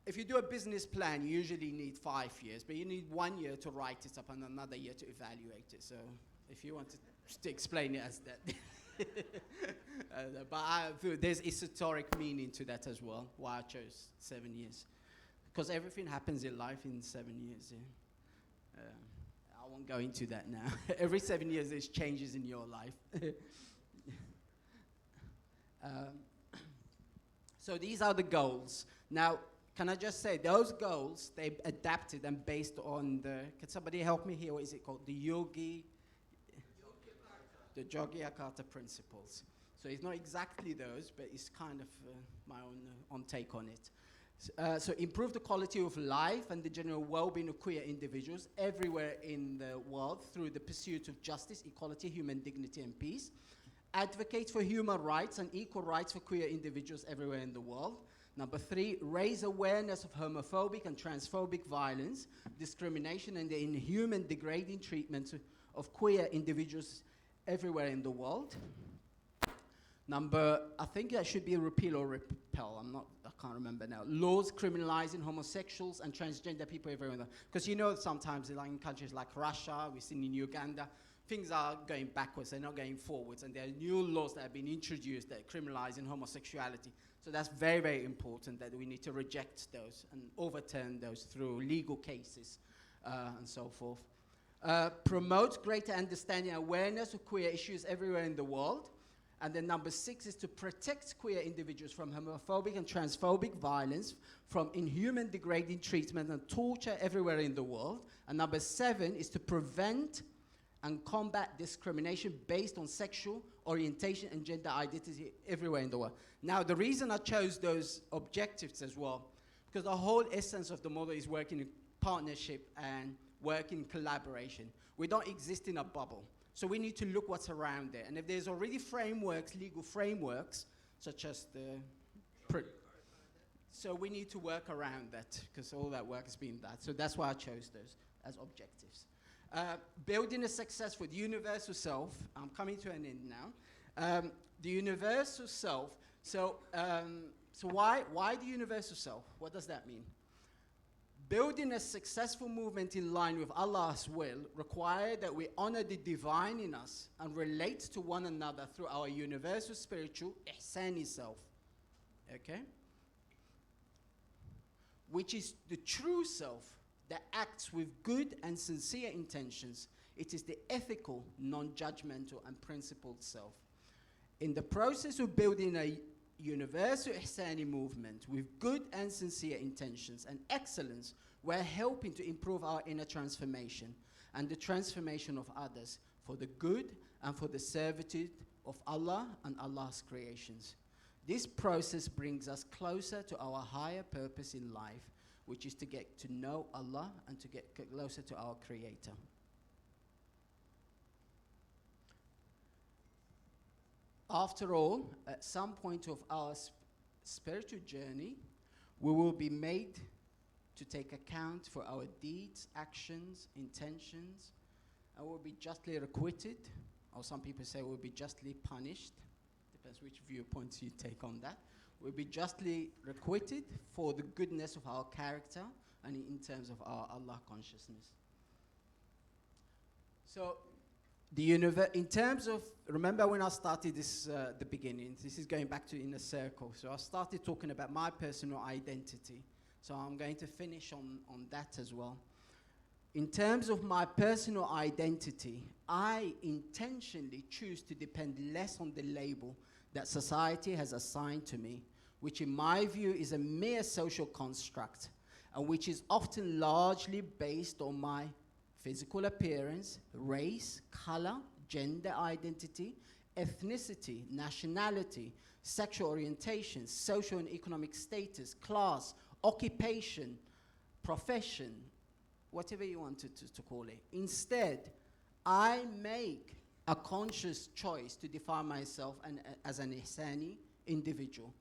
[SPEAKER 3] if you do a business plan, you usually need 5 years, but you need 1 year to write it up and another year to evaluate it. So if you want to explain it as that. But there's esoteric meaning to that as well, why I chose 7 years. Because everything happens in life in 7 years. Yeah? I won't go into that now. Every 7 years there's changes in your life. So these are the goals. Now, can I just say, those goals, they adapted and based on can somebody help me here? What is it called? The Yogyakarta principles. So it's not exactly those, but it's kind of my own take on it. So improve the quality of life and the general well-being of queer individuals everywhere in the world through the pursuit of justice, equality, human dignity, and peace. Advocate for human rights and equal rights for queer individuals everywhere in the world. Number 3, raise awareness of homophobic and transphobic violence, discrimination, and the inhuman, degrading treatment of queer individuals everywhere in the world. I think that should be a repeal or repel. I can't remember now. Laws criminalizing homosexuals and transgender people everywhere. Because sometimes like in countries like Russia, we've seen in Uganda, things are going backwards, they're not going forwards. And there are new laws that have been introduced that are criminalizing homosexuality. So that's very, very important that we need to reject those and overturn those through legal cases and so forth. Promote greater understanding and awareness of queer issues everywhere in the world. And then number 6 is to protect queer individuals from homophobic and transphobic violence, from inhuman, degrading treatment and torture everywhere in the world. And number 7 is to prevent and combat discrimination based on sexual orientation and gender identity everywhere in the world. Now, the reason I chose those objectives as well, because the whole essence of the model is working in partnership and work in collaboration. We don't exist in a bubble. So we need to look what's around there. And if there's already frameworks, legal frameworks, such as so we need to work around that, because all that work has been done. So that's why I chose those as objectives. Building a successful universal self. I'm coming to an end now. The universal self. So So why the universal self? What does that mean? Building a successful movement in line with Allah's will requires that we honor the divine in us and relate to one another through our universal spiritual ihsani self. Okay? Which is the true self that acts with good and sincere intentions. It is the ethical, non-judgmental, and principled self. In the process of building a universal ihsani movement with good and sincere intentions and excellence, we're helping to improve our inner transformation and the transformation of others for the good and for the servitude of Allah and Allah's creations. This process brings us closer to our higher purpose in life, which is to get to know Allah and to get closer to our Creator. After all, at some point of our spiritual journey, we will be made to take account for our deeds, actions, intentions, and will be justly requited, or some people say we'll be justly punished. Depends which viewpoints you take on that. We'll be justly requited for the goodness of our character and in terms of our Allah consciousness. So, in terms of, remember when I started this, the beginning, this is going back to inner circle. So I started talking about my personal identity. So I'm going to finish on that as well. In terms of my personal identity, I intentionally choose to depend less on the label that society has assigned to me, which in my view is a mere social construct, and which is often largely based on my physical appearance, race, color, gender identity, ethnicity, nationality, sexual orientation, social and economic status, class, occupation, profession, whatever you want to call it. Instead, I make a conscious choice to define myself as an ihsani individual.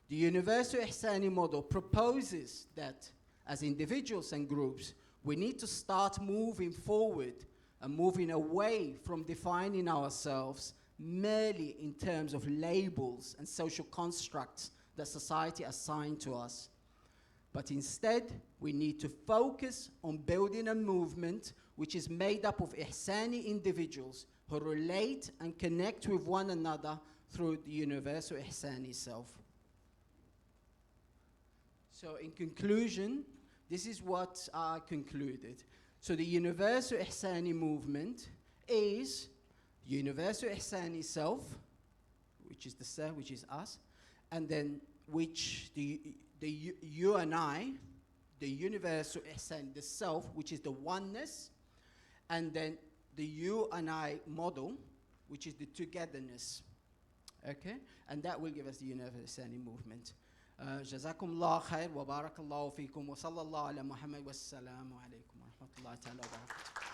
[SPEAKER 3] The universal ihsani model proposes that as individuals and groups, we need to start moving forward and moving away from defining ourselves merely in terms of labels and social constructs that society assigned to us. But instead, we need to focus on building a movement which is made up of ihsani individuals who relate and connect with one another through the universal ihsani self. So in conclusion, this is what I concluded. So the universal ihsani movement is universal ihsani self, which is the self, which is us, and then which the you and I, the universal ihsani, the self, which is the oneness, and then the you and I model, which is the togetherness. Okay? And that will give us the universal ihsani movement. جزاكم الله خير وبارك الله فيكم وصلى الله على محمد والسلام عليكم ورحمة الله تعالى وبركاته.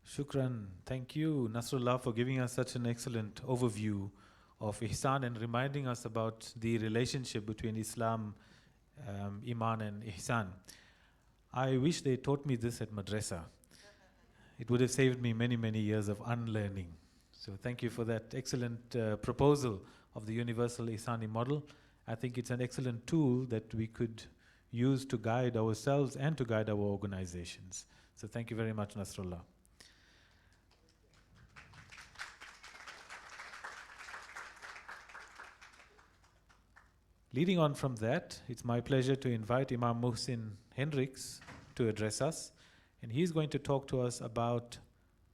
[SPEAKER 1] Shukran. Thank you, Nasrullah, for giving us such an excellent overview of Ihsan and reminding us about the relationship between Islam, Iman and Ihsan. I wish they taught me this at madrasa. It would have saved me many, many years of unlearning. So thank you for that excellent proposal of the universal Ihsani model. I think it's an excellent tool that we could use to guide ourselves and to guide our organizations. So thank you very much, Nasrullah. Leading on from that, it's my pleasure to invite Imam Muhsin Hendricks to address us. And he's going to talk to us about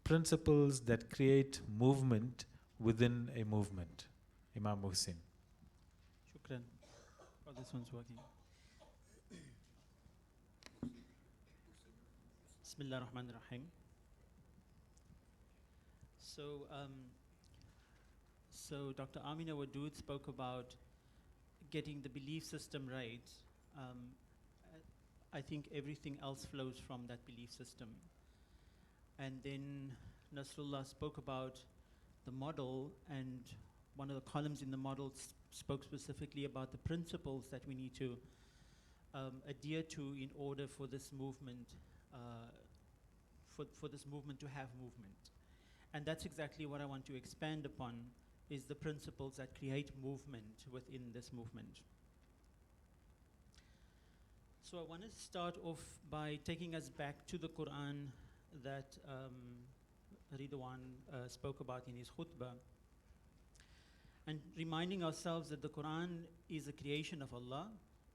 [SPEAKER 1] principles that create movement within a movement. Imam Muhsin.
[SPEAKER 4] Shukran. Oh, this one's working. Bismillah ar-Rahman ar-Rahim. So Dr. Amina Wadood spoke about getting the belief system right. I think everything else flows from that belief system. And then Nasrullah spoke about the model, and one of the columns in the model spoke specifically about the principles that we need to adhere to in order for this movement, for this movement to have movement. And that's exactly what I want to expand upon, is the principles that create movement within this movement. So I want to start off by taking us back to the Quran that Ridwan spoke about in his khutbah, and reminding ourselves that the Quran is a creation of Allah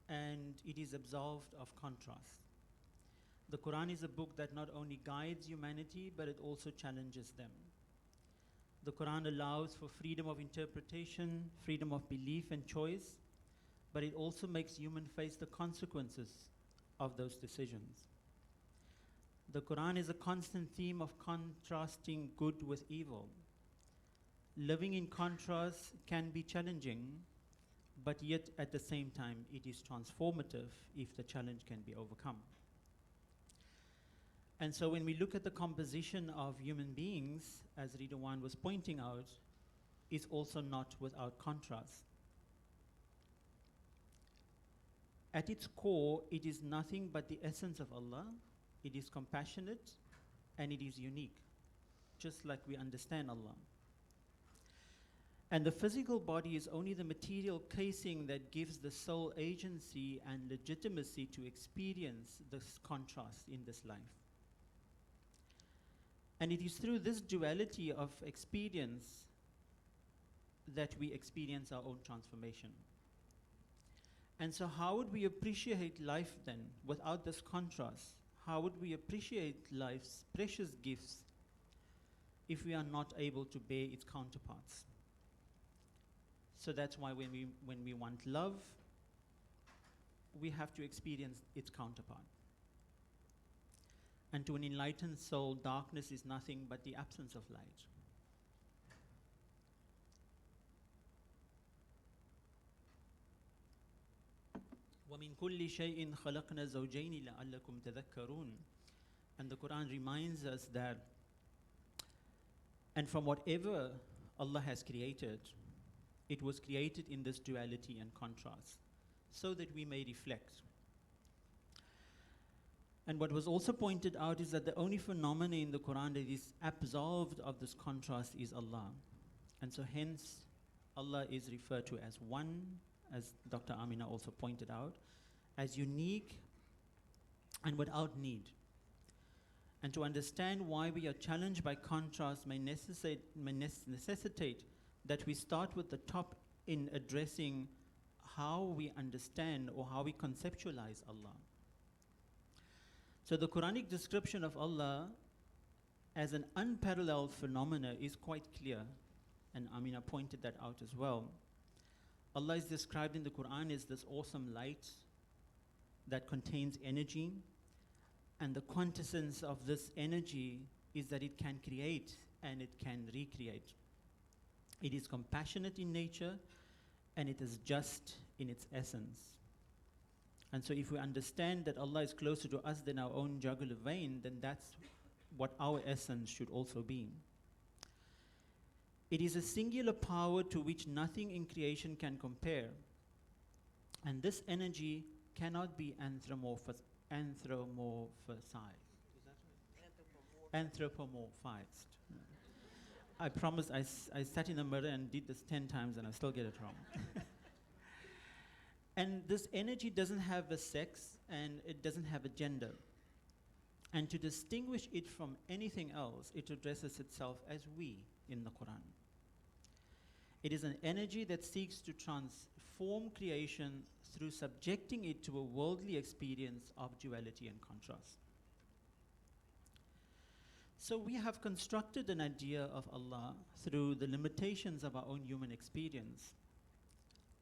[SPEAKER 4] and it is absolved of contrast. The Quran is a book that not only guides humanity, but it also challenges them. The Quran allows for freedom of interpretation, freedom of belief and choice, but it also makes humans face the consequences of those decisions. The Quran is a constant theme of contrasting good with evil. Living in contrast can be challenging, but yet at the same time it is transformative if the challenge can be overcome. And so when we look at the composition of human beings, as Ridwan was pointing out, is also not without contrast. At its core, it is nothing but the essence of Allah. It is compassionate and it is unique, just like we understand Allah. And the physical body is only the material casing that gives the soul agency and legitimacy to experience this contrast in this life. And it is through this duality of experience that we experience our own transformation. And so how would we appreciate life then without this contrast? How would we appreciate life's precious gifts if we are not able to bear its counterparts? So that's why when we want love, we have to experience its counterpart. And to an enlightened soul, darkness is nothing but the absence of light. وَمِن كُلِّ شَيْءٍ خَلَقْنَا زَوْجَيْنِ لَعَلَّكُمْ تَذَكَّرُونَ. And the Quran reminds us that, and from whatever Allah has created, it was created in this duality and contrast, so that we may reflect. And what was also pointed out is that the only phenomena in the Quran that is absolved of this contrast is Allah. And so hence, Allah is referred to as one, as Dr. Amina also pointed out, as unique and without need. And to understand why we are challenged by contrast may necessitate that we start with the top in addressing how we understand or how we conceptualize Allah. So the Quranic description of Allah as an unparalleled phenomena is quite clear, and Amina pointed that out as well. Allah is described in the Quran as this awesome light that contains energy, and the quintessence of this energy is that it can create and it can recreate. It is compassionate in nature and it is just in its essence. And so if we understand that Allah is closer to us than our own jugular vein, then that's what our essence should also be. It is a singular power to which nothing in creation can compare. And this energy cannot be anthropomorphized. Anthropomorphized. I promise I sat in the mirror and did this 10 times and I still get it wrong. And this energy doesn't have a sex and it doesn't have a gender. And to distinguish it from anything else, it addresses itself as we in the Quran. It is an energy that seeks to transform creation through subjecting it to a worldly experience of duality and contrast. So we have constructed an idea of Allah through the limitations of our own human experience.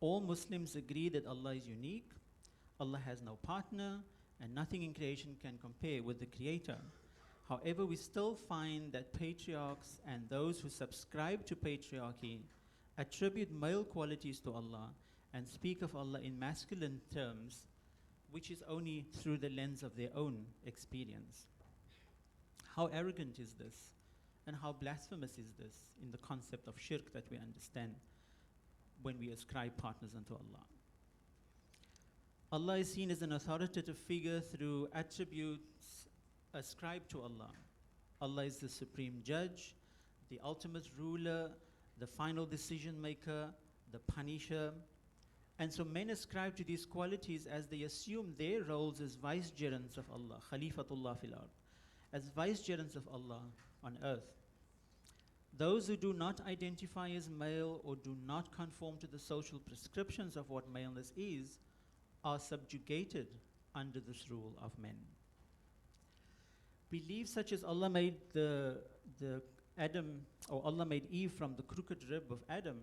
[SPEAKER 4] All Muslims agree that Allah is unique, Allah has no partner, and nothing in creation can compare with the Creator. However, we still find that patriarchs and those who subscribe to patriarchy attribute male qualities to Allah and speak of Allah in masculine terms, which is only through the lens of their own experience. How arrogant is this? And how blasphemous is this in the concept of shirk that we understand when we ascribe partners unto Allah? Allah is seen as an authoritative figure through attributes ascribed to Allah. Allah is the supreme judge, the ultimate ruler, the final decision maker, the punisher. And so men ascribe to these qualities as they assume their roles as vicegerents of Allah, Khalifatullah fil ard, as vicegerents of Allah on earth. Those who do not identify as male or do not conform to the social prescriptions of what maleness is are subjugated under this rule of men. Beliefs such as Allah made the Adam, or Allah made Eve from the crooked rib of Adam,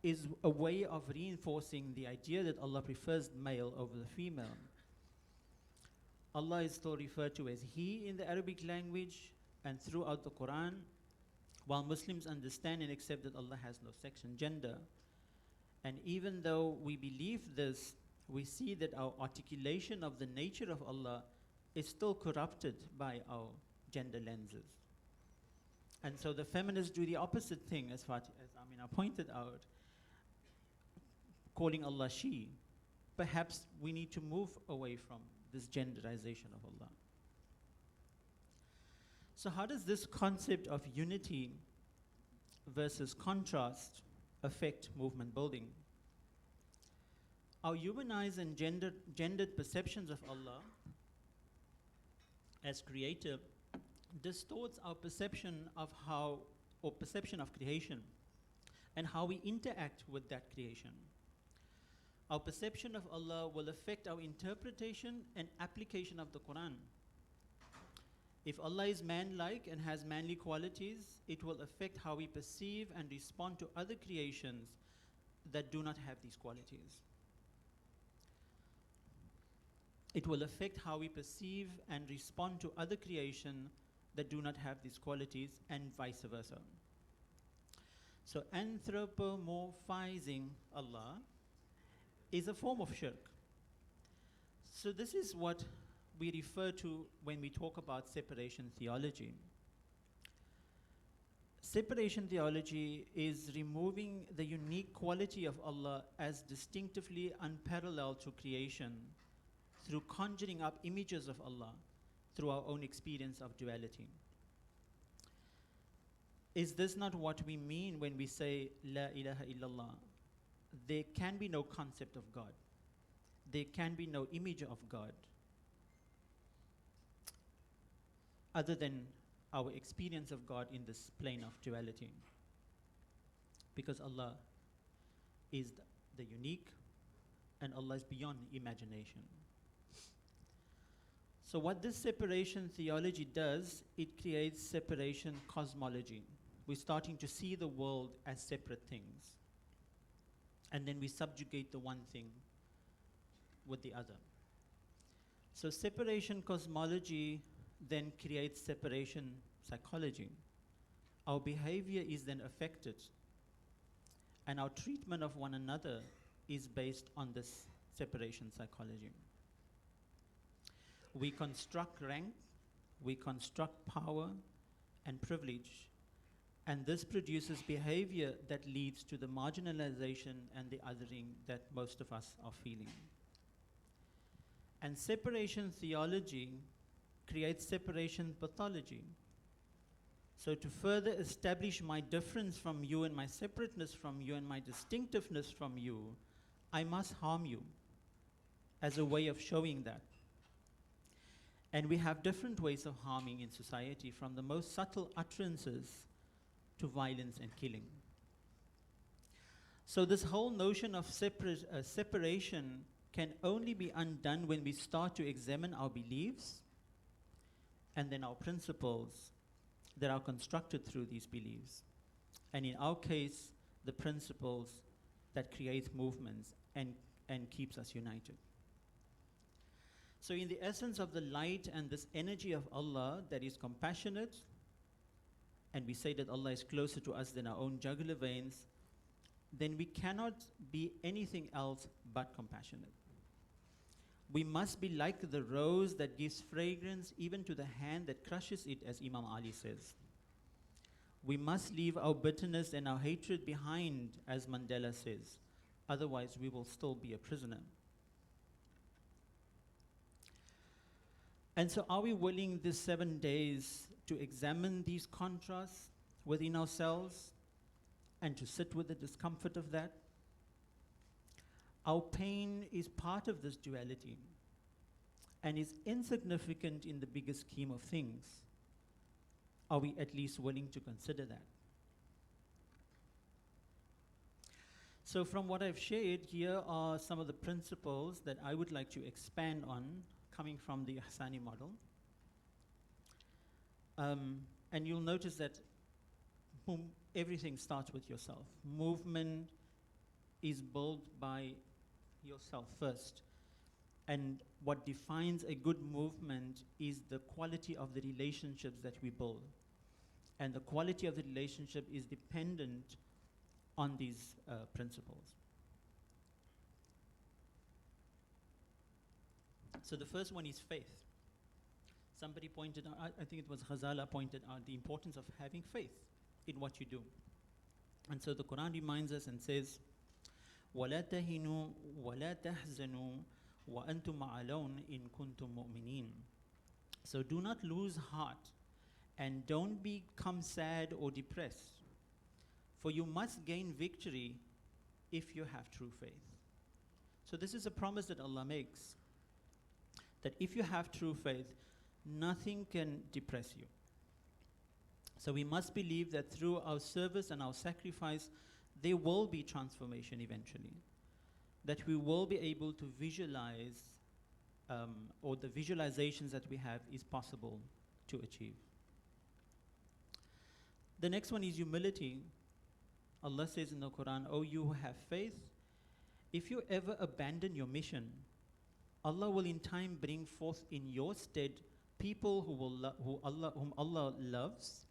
[SPEAKER 4] is a way of reinforcing the idea that Allah prefers male over the female. Allah is still referred to as He in the Arabic language and throughout the Quran, while Muslims understand and accept that Allah has no sex and gender. And even though we believe this, we see that our articulation of the nature of Allah is still corrupted by our gender lenses. And so the feminists do the opposite thing, as Amina pointed out, calling Allah she. Perhaps we need to move away from this genderization of Allah. So how does this concept of unity versus contrast affect movement building? Our humanized and gendered perceptions of Allah as creator distorts our perception of perception of creation and how we interact with that creation. Our perception of Allah will affect our interpretation and application of the Quran. If Allah is man-like and has manly qualities, it will affect how we perceive and respond to other creations that do not have these qualities. It will affect how we perceive and respond to other creation that do not have these qualities, and vice versa. So anthropomorphizing Allah is a form of shirk. So this is what we refer to when we talk about separation theology. Separation theology is removing the unique quality of Allah as distinctively unparalleled to creation through conjuring up images of Allah through our own experience of duality. Is this not what we mean when we say La ilaha illallah? There can be no concept of God. There can be no image of God other than our experience of God in this plane of duality. Because Allah is the unique, and Allah is beyond imagination. So what this separation theology does, it creates separation cosmology. We're starting to see the world as separate things. And then we subjugate the one thing with the other. So separation cosmology then creates separation psychology. Our behavior is then affected, and our treatment of one another is based on this separation psychology. We construct rank, we construct power and privilege, and this produces behavior that leads to the marginalization and the othering that most of us are feeling. And separation theology creates separation pathology. So to further establish my difference from you and my separateness from you and my distinctiveness from you, I must harm you as a way of showing that. And we have different ways of harming in society, from the most subtle utterances to violence and killing. So this whole notion of separation can only be undone when we start to examine our beliefs and then our principles that are constructed through these beliefs. And in our case, the principles that create movements and keeps us united. So in the essence of the light and this energy of Allah that is compassionate, and we say that Allah is closer to us than our own jugular veins, then we cannot be anything else but compassionate. We must be like the rose that gives fragrance even to the hand that crushes it, as Imam Ali says. We must leave our bitterness and our hatred behind, as Mandela says. Otherwise, we will still be a prisoner. And so are we willing these 7 days to examine these contrasts within ourselves and to sit with the discomfort of that. Our pain is part of this duality and is insignificant in the bigger scheme of things. Are we at least willing to consider that? So from what I've shared, here are some of the principles that I would like to expand on coming from the Ihsani model. And you'll notice that everything starts with yourself. Movement is built by yourself first. And what defines a good movement is the quality of the relationships that we build. And the quality of the relationship is dependent on these principles. So the first one is faith. Somebody pointed out, I think it was Ghazala pointed out, the importance of having faith in what you do. And so the Quran reminds us and says, وَلَا تَهِنُوا وَلَا تَحْزَنُوا وَأَنْتُمْ عَلَوْنَ إِن كُنْتُمْ مُؤْمِنِينَ. So do not lose heart and don't become sad or depressed, for you must gain victory if you have true faith. So this is a promise that Allah makes, that if you have true faith, nothing can depress you. So we must believe that through our service and our sacrifice, there will be transformation eventually. That we will be able to visualize, or the visualizations that we have is possible to achieve. The next one is humility. Allah says in the Quran, "O you who have faith, if you ever abandon your mission, Allah will in time bring forth in your stead people whom Allah loves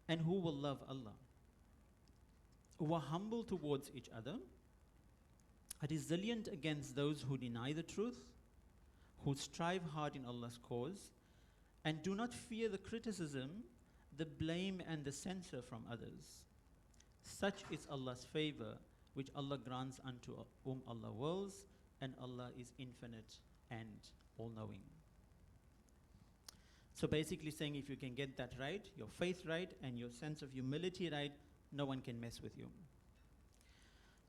[SPEAKER 4] and who will love Allah, who are humble towards each other, are resilient against those who deny the truth, who strive hard in Allah's cause, and do not fear the criticism, the blame and the censure from others. Such is Allah's favor, which Allah grants unto whom Allah wills, and Allah is infinite and all-knowing." So basically saying, if you can get that right, your faith right, and your sense of humility right, no one can mess with you.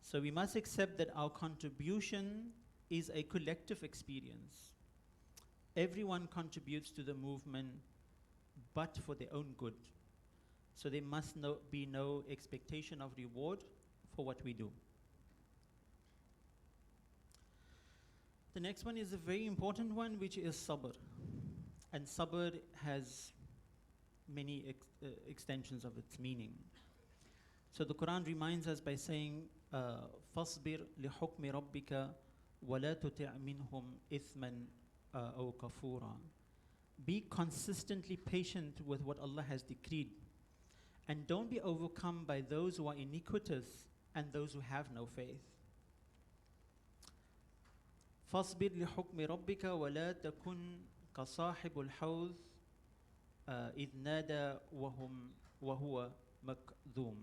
[SPEAKER 4] So we must accept that our contribution is a collective experience. Everyone contributes to the movement, but for their own good. So there must be no expectation of reward for what we do. The next one is a very important one, which is sabr. And sabr has many extensions of its meaning. So the Quran reminds us by saying, فَاصْبِرْ لِحُكْمِ رَبِّكَ وَلَا تُطِعْ مِنْهُمْ إِثْمًا أَوْ كَفُورًا. Be consistently patient with what Allah has decreed, and don't be overcome by those who are iniquitous and those who have no faith. فَاصْبِرْ لِحُكْمِ رَبِّكَ وَلَا تَكُنْ كَصَاحِبُ الْحَوْضِ إِذْ نَادَى وَهُوَ مَكْذُومٌ.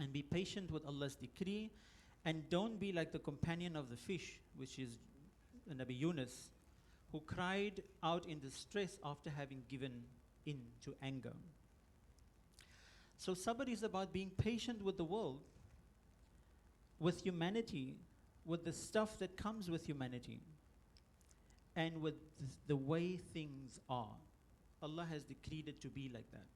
[SPEAKER 4] And be patient with Allah's decree, and don't be like the companion of the fish, which is Nabi Yunus, who cried out in distress after having given in to anger. So sabr is about being patient with the world, with humanity, with the stuff that comes with humanity, and with the way things are. Allah has decreed it to be like that.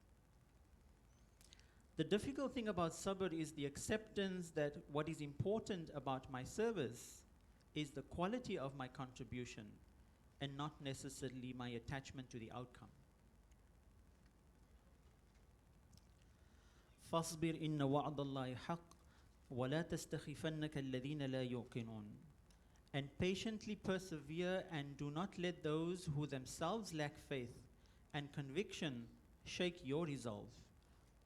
[SPEAKER 4] The difficult thing about sabr is the acceptance that what is important about my service is the quality of my contribution and not necessarily my attachment to the outcome. فَاصْبِرْ إِنَّ وَعْدَ اللَّهِ حَقٌّ وَلَا تَسْتَخِفَنَّكَ الَّذِينَ لَا يُوقِنُونَ. And patiently persevere, and do not let those who themselves lack faith and conviction shake your resolve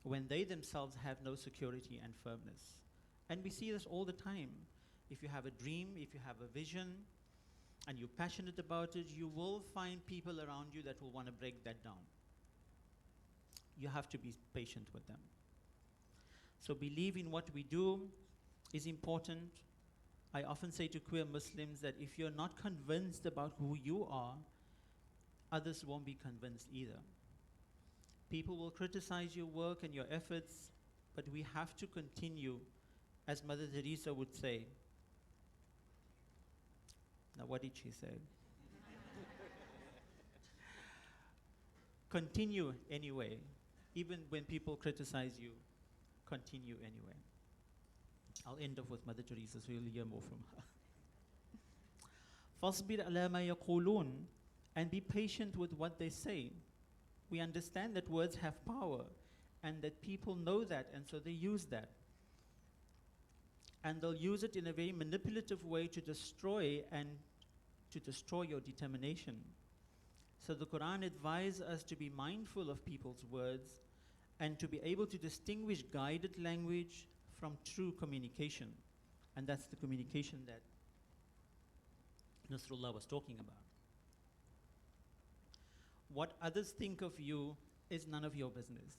[SPEAKER 4] when they themselves have no security and firmness. And we see this all the time. If you have a dream, if you have a vision, and you're passionate about it, you will find people around you that will want to break that down. You have to be patient with them. So believe in what we do is important. I often say to queer Muslims that if you're not convinced about who you are, others won't be convinced either. People will criticize your work and your efforts, but we have to continue, as Mother Teresa would say. Now, what did she say? Continue anyway. Even when people criticize you, continue anyway. I'll end off with Mother Teresa, so you'll hear more from her. فَاصْبِرْ عَلَى مَا يَقُولُونَ, and be patient with what they say. We understand that words have power, and that people know that, and so they use that. And they'll use it in a very manipulative way to destroy your determination. So the Quran advises us to be mindful of people's words and to be able to distinguish guided language from true communication. And that's the communication that Nasrullah was talking about. What others think of you is none of your business.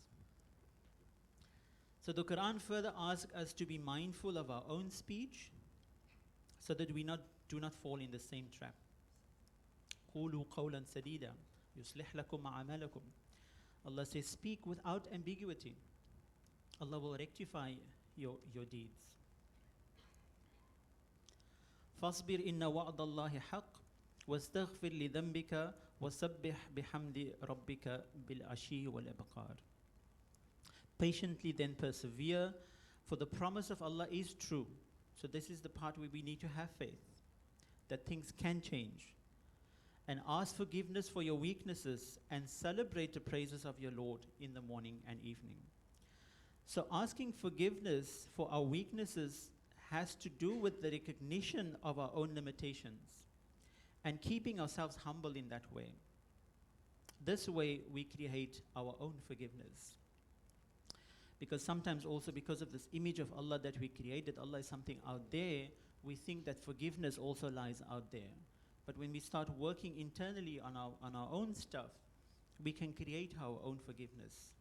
[SPEAKER 4] So the Quran further asks us to be mindful of our own speech so that we do not fall in the same trap. قُولُوا قَوْلًا سَدِيدًا يُصْلِحْ لَكُمْ أَعْمَالَكُمْ. Allah says, speak without ambiguity. Allah will rectify your deeds. فَاصْبِرْ إِنَّ وَعْدَ اللَّهِ حَقٌّ وَاسْتَغْفِرْ لِذَنْبِكَ وَسَبِّحْ بِحَمْدِ رَبِّكَ بِالْعَشِيِّ وَالْإِبْكَارِ. Patiently then persevere, for the promise of Allah is true. So this is the part where we need to have faith, that things can change. And ask forgiveness for your weaknesses and celebrate the praises of your Lord in the morning and evening. So asking forgiveness for our weaknesses has to do with the recognition of our own limitations and keeping ourselves humble in that way. This way we create our own forgiveness. Because sometimes also because of this image of Allah that we created, Allah is something out there, we think that forgiveness also lies out there. But when we start working internally on our own stuff, we can create our own forgiveness.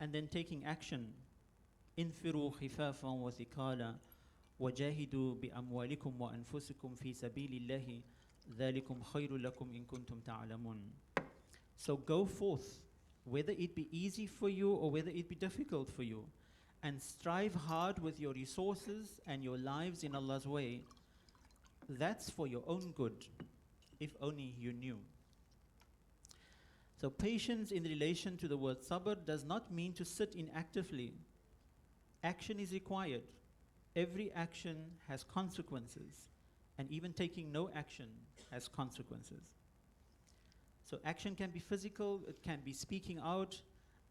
[SPEAKER 4] And then taking action. انفروا خفافا وثقالا وجاهدوا بأموالكم وأنفسكم في سبيل الله ذلكم خير لكم إن كنتم تعلمون. So go forth, whether it be easy for you or whether it be difficult for you, and strive hard with your resources and your lives in Allah's way. That's for your own good, if only you knew. So patience in relation to the word sabr does not mean to sit inactively. Action is required. Every action has consequences, and even taking no action has consequences. So action can be physical, it can be speaking out,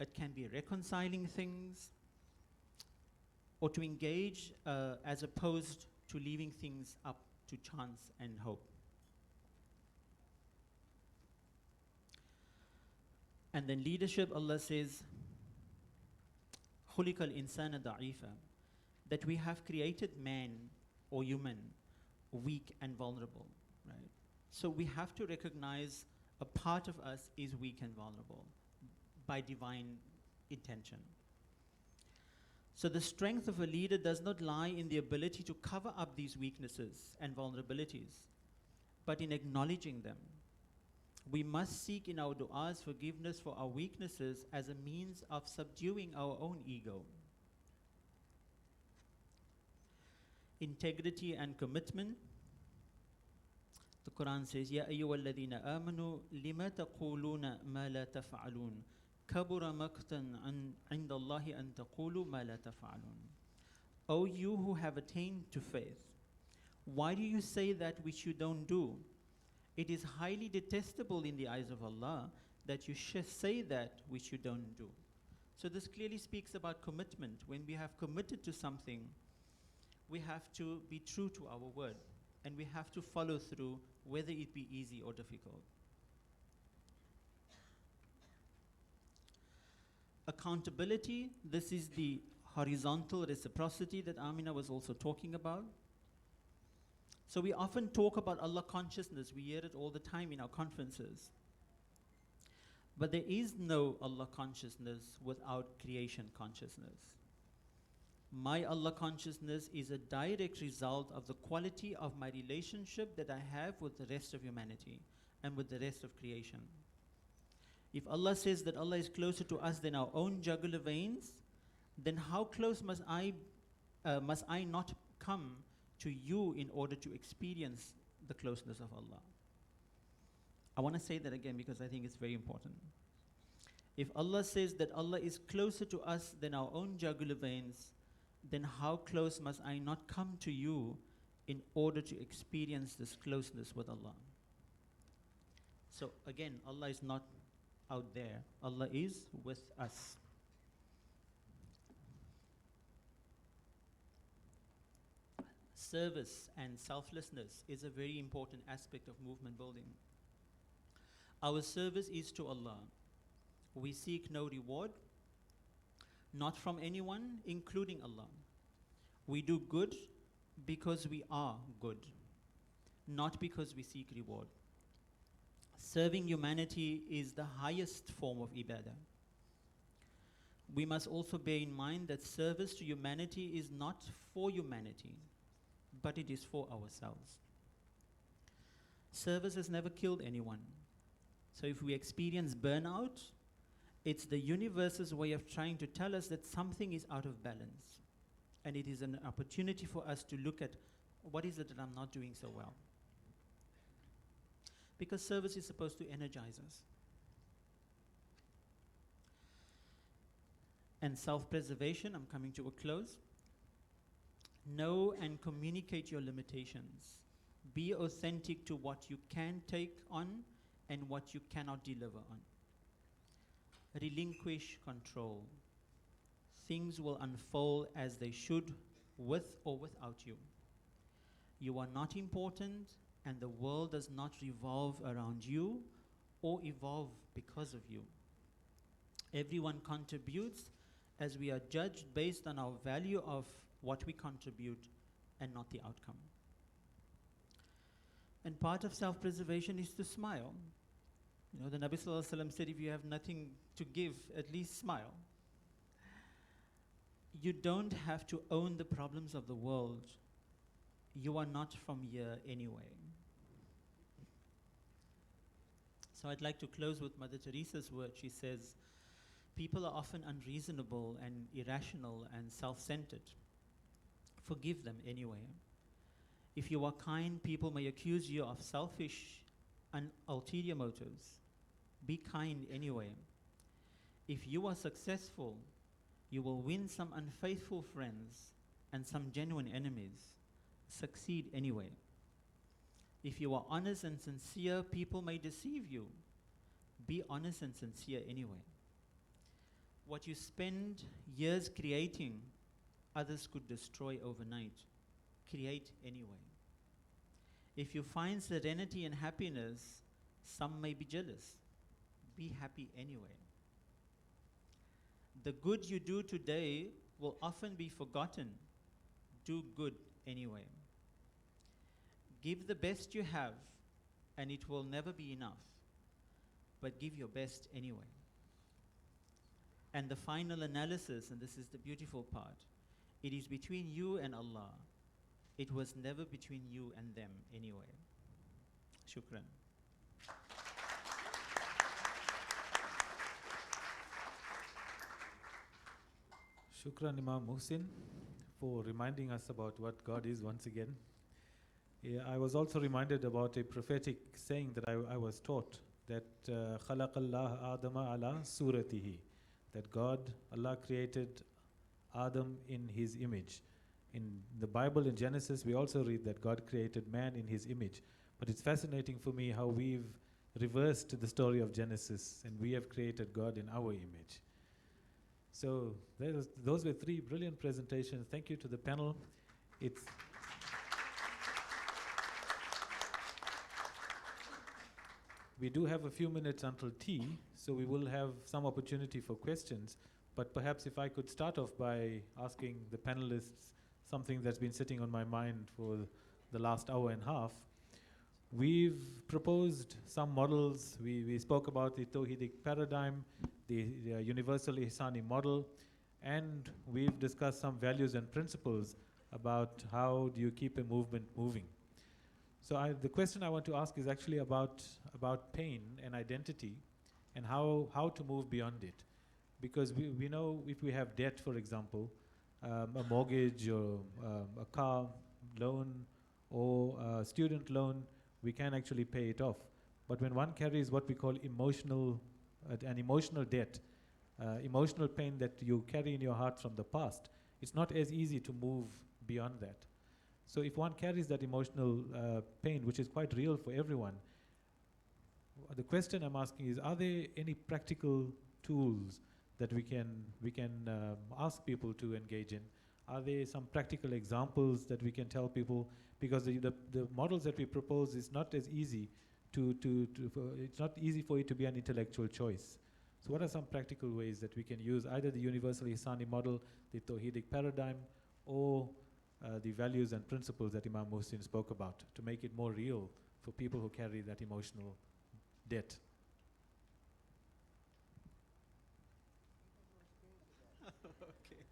[SPEAKER 4] it can be reconciling things, or to engage as opposed to leaving things up to chance and hope. And then leadership, Allah says, خُلِقَ الْإِنسَانَ ضَعِيفًا, that we have created man or human weak and vulnerable, right? So we have to recognize a part of us is weak and vulnerable by divine intention. So the strength of a leader does not lie in the ability to cover up these weaknesses and vulnerabilities, but in acknowledging them. We must seek in our du'as forgiveness for our weaknesses as a means of subduing our own ego. Integrity and commitment. The Quran says, يَا أَيُّهَا الَّذِينَ آمَنُوا لِمَ تَقُولُونَ مَا لَا تَفْعَلُونَ كَبُرَ مَقْتًا عِنْدَ اللَّهِ أَن تَقُولُوا مَا لَا تَفْعَلُونَ. O you who have attained to faith, why do you say that which you don't do? It is highly detestable in the eyes of Allah that you say that which you don't do. So this clearly speaks about commitment. When we have committed to something, we have to be true to our word, and we have to follow through, whether it be easy or difficult. Accountability, this is the horizontal reciprocity that Amina was also talking about. So we often talk about Allah consciousness. We hear it all the time in our conferences. But there is no Allah consciousness without creation consciousness. My Allah consciousness is a direct result of the quality of my relationship that I have with the rest of humanity. and with the rest of creation. If Allah says that Allah is closer to us than our own jugular veins, then how close must I not come to you in order to experience the closeness of Allah? I want to say that again because I think it's very important. If Allah says that Allah is closer to us than our own jugular veins, then how close must I not come to you in order to experience this closeness with Allah? So again, Allah is not out there. Allah is with us. Service and selflessness is a very important aspect of movement building. Our service is to Allah. We seek no reward, not from anyone, including Allah. We do good because we are good, not because we seek reward. Serving humanity is the highest form of ibadah. We must also bear in mind that service to humanity is not for humanity, but it is for ourselves. Service has never killed anyone. So if we experience burnout, it's the universe's way of trying to tell us that something is out of balance. And it is an opportunity for us to look at what is it that I'm not doing so well. Because service is supposed to energize us. And self-preservation, I'm coming to a close. Know and communicate your limitations. Be authentic to what you can take on and what you cannot deliver on. Relinquish control. Things will unfold as they should, with or without you. You are not important, and the world does not revolve around you or evolve because of you. Everyone contributes as we are judged based on our value of what we contribute and not the outcome. And part of self-preservation is to smile. You know, the Nabi Sallallahu Alaihi Wasallam said, if you have nothing to give, at least smile. You don't have to own the problems of the world. You are not from here anyway. So I'd like to close with Mother Teresa's word. She says, people are often unreasonable and irrational and self-centered. Forgive them anyway. If you are kind, people may accuse you of selfish and ulterior motives. Be kind anyway. If you are successful, you will win some unfaithful friends and some genuine enemies. Succeed anyway. If you are honest and sincere, people may deceive you. Be honest and sincere anyway. What you spend years creating, others could destroy overnight. Create anyway. If you find serenity and happiness, some may be jealous. Be happy anyway. The good you do today will often be forgotten. Do good anyway. Give the best you have, and it will never be enough. But give your best anyway. And the final analysis, and this is the beautiful part, it is between you and Allah. It was never between you and them anyway. Shukran.
[SPEAKER 1] Shukran Imam Muhsin for reminding us about what God is once again. Yeah, I was also reminded about a prophetic saying that I was taught, that خَلَقَ اللَّهَ آدَمَ عَلَى سُورَتِهِ, that God, Allah created Adam in his image. In the Bible, in Genesis, we also read that God created man in his image. But it's fascinating for me how we've reversed the story of Genesis and we have created God in our image. So those were three brilliant presentations. Thank you to the panel. We do have a few minutes until tea, so we will have some opportunity for questions. But perhaps if I could start off by asking the panelists something that's been sitting on my mind for the last hour and a half. We've proposed some models. We spoke about the Tawhidic paradigm, the universal Ihsani model, and we've discussed some values and principles about how do you keep a movement moving. So the question I want to ask is actually about pain and identity, and how to move beyond it. Because we know if we have debt, for example, a mortgage or a car loan or a student loan, we can actually pay it off. But when one carries what we call an emotional debt, emotional pain that you carry in your heart from the past, it's not as easy to move beyond that. So if one carries that emotional pain, which is quite real for everyone, the question I'm asking is, are there any practical tools that we can ask people to engage in? Are there some practical examples that we can tell people? Because the models that we propose is not as easy it's not easy for it to be an intellectual choice. So what are some practical ways that we can use either the universal Ihsani model, the Tawhidic paradigm, or the values and principles that Imam Muhsin spoke about to make it more real for people who carry that emotional debt?
[SPEAKER 4] Okay.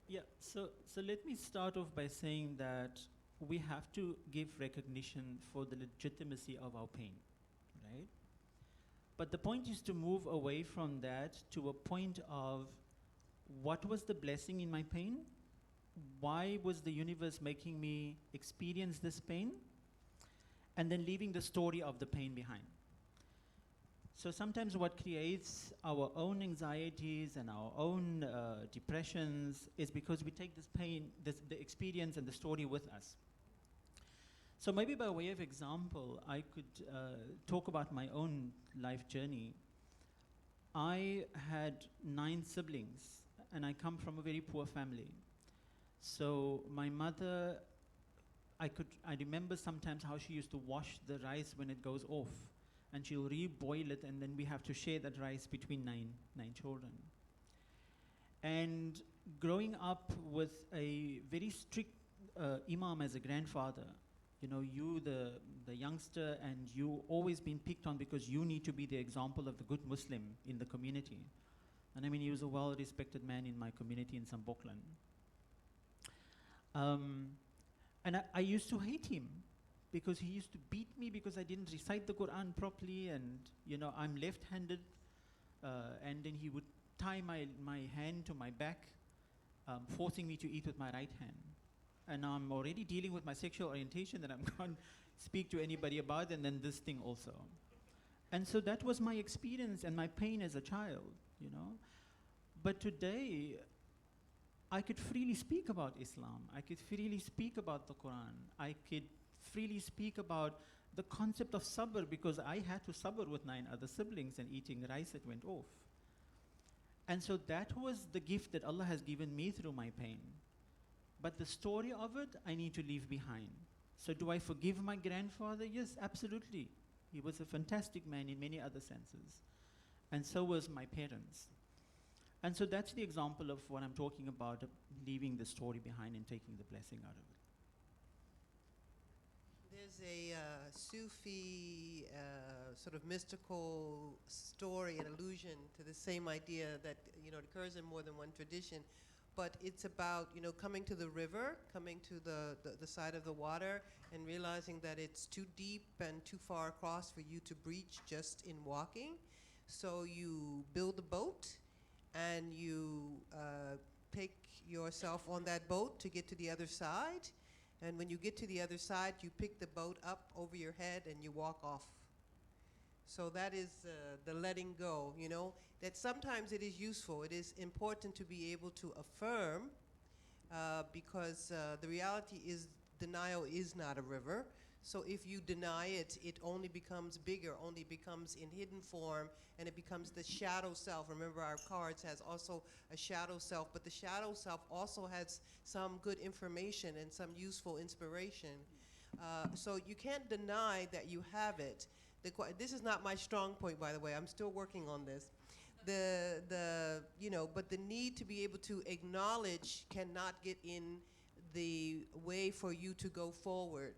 [SPEAKER 4] Yeah, so let me start off by saying that we have to give recognition for the legitimacy of our pain, right? But the point is to move away from that to a point of what was the blessing in my pain? Why was the universe making me experience this pain? And then leaving the story of the pain behind. So sometimes what creates our own anxieties and our own depressions is because we take this pain, the experience and the story with us. So maybe by way of example, I could talk about my own life journey. I had 9 siblings, and I come from a very poor family. So my mother, I remember sometimes how she used to wash the rice when it goes off, and she'll reboil it, and then we have to share that rice between nine children. And growing up with a very strict imam as a grandfather, you know, you the youngster, and you always been picked on because you need to be the example of the good Muslim in the community. And I mean, he was a well-respected man in my community in Samboklan. And I used to hate him because he used to beat me because I didn't recite the Quran properly, and you know, I'm left-handed, and then he would tie my hand to my back, forcing me to eat with my right hand. And now I'm already dealing with my sexual orientation that I can't speak to anybody about, and then this thing also. And so that was my experience and my pain as a child, you know. But today, I could freely speak about Islam. I could freely speak about the Quran. I could freely speak about the concept of sabr, because I had to sabr with 9 other siblings and eating rice that went off. And so that was the gift that Allah has given me through my pain. But the story of it, I need to leave behind. So do I forgive my grandfather? Yes, absolutely. He was a fantastic man in many other senses. And so was my parents. And so that's the example of what I'm talking about, leaving the story behind and taking the blessing out of it.
[SPEAKER 2] There's a Sufi sort of mystical story and allusion to the same idea that, you know, occurs in more than one tradition. But it's about, you know, coming to the river, coming to the side of the water, and realizing that it's too deep and too far across for you to breach just in walking. So you build a boat, and you take yourself on that boat to get to the other side. And when you get to the other side, you pick the boat up over your head and you walk off. So that is the letting go, you know, that sometimes it is useful. It is important to be able to affirm, because the reality is denial is not a river. So if you deny it, it only becomes bigger, only becomes in hidden form, and it becomes the shadow self. Remember, our cards has also a shadow self, but the shadow self also has some good information and some useful inspiration. So you can't deny that you have it. This is not my strong point, by the way. I'm still working on this. You know, but the need to be able to acknowledge cannot get in the way for you to go forward.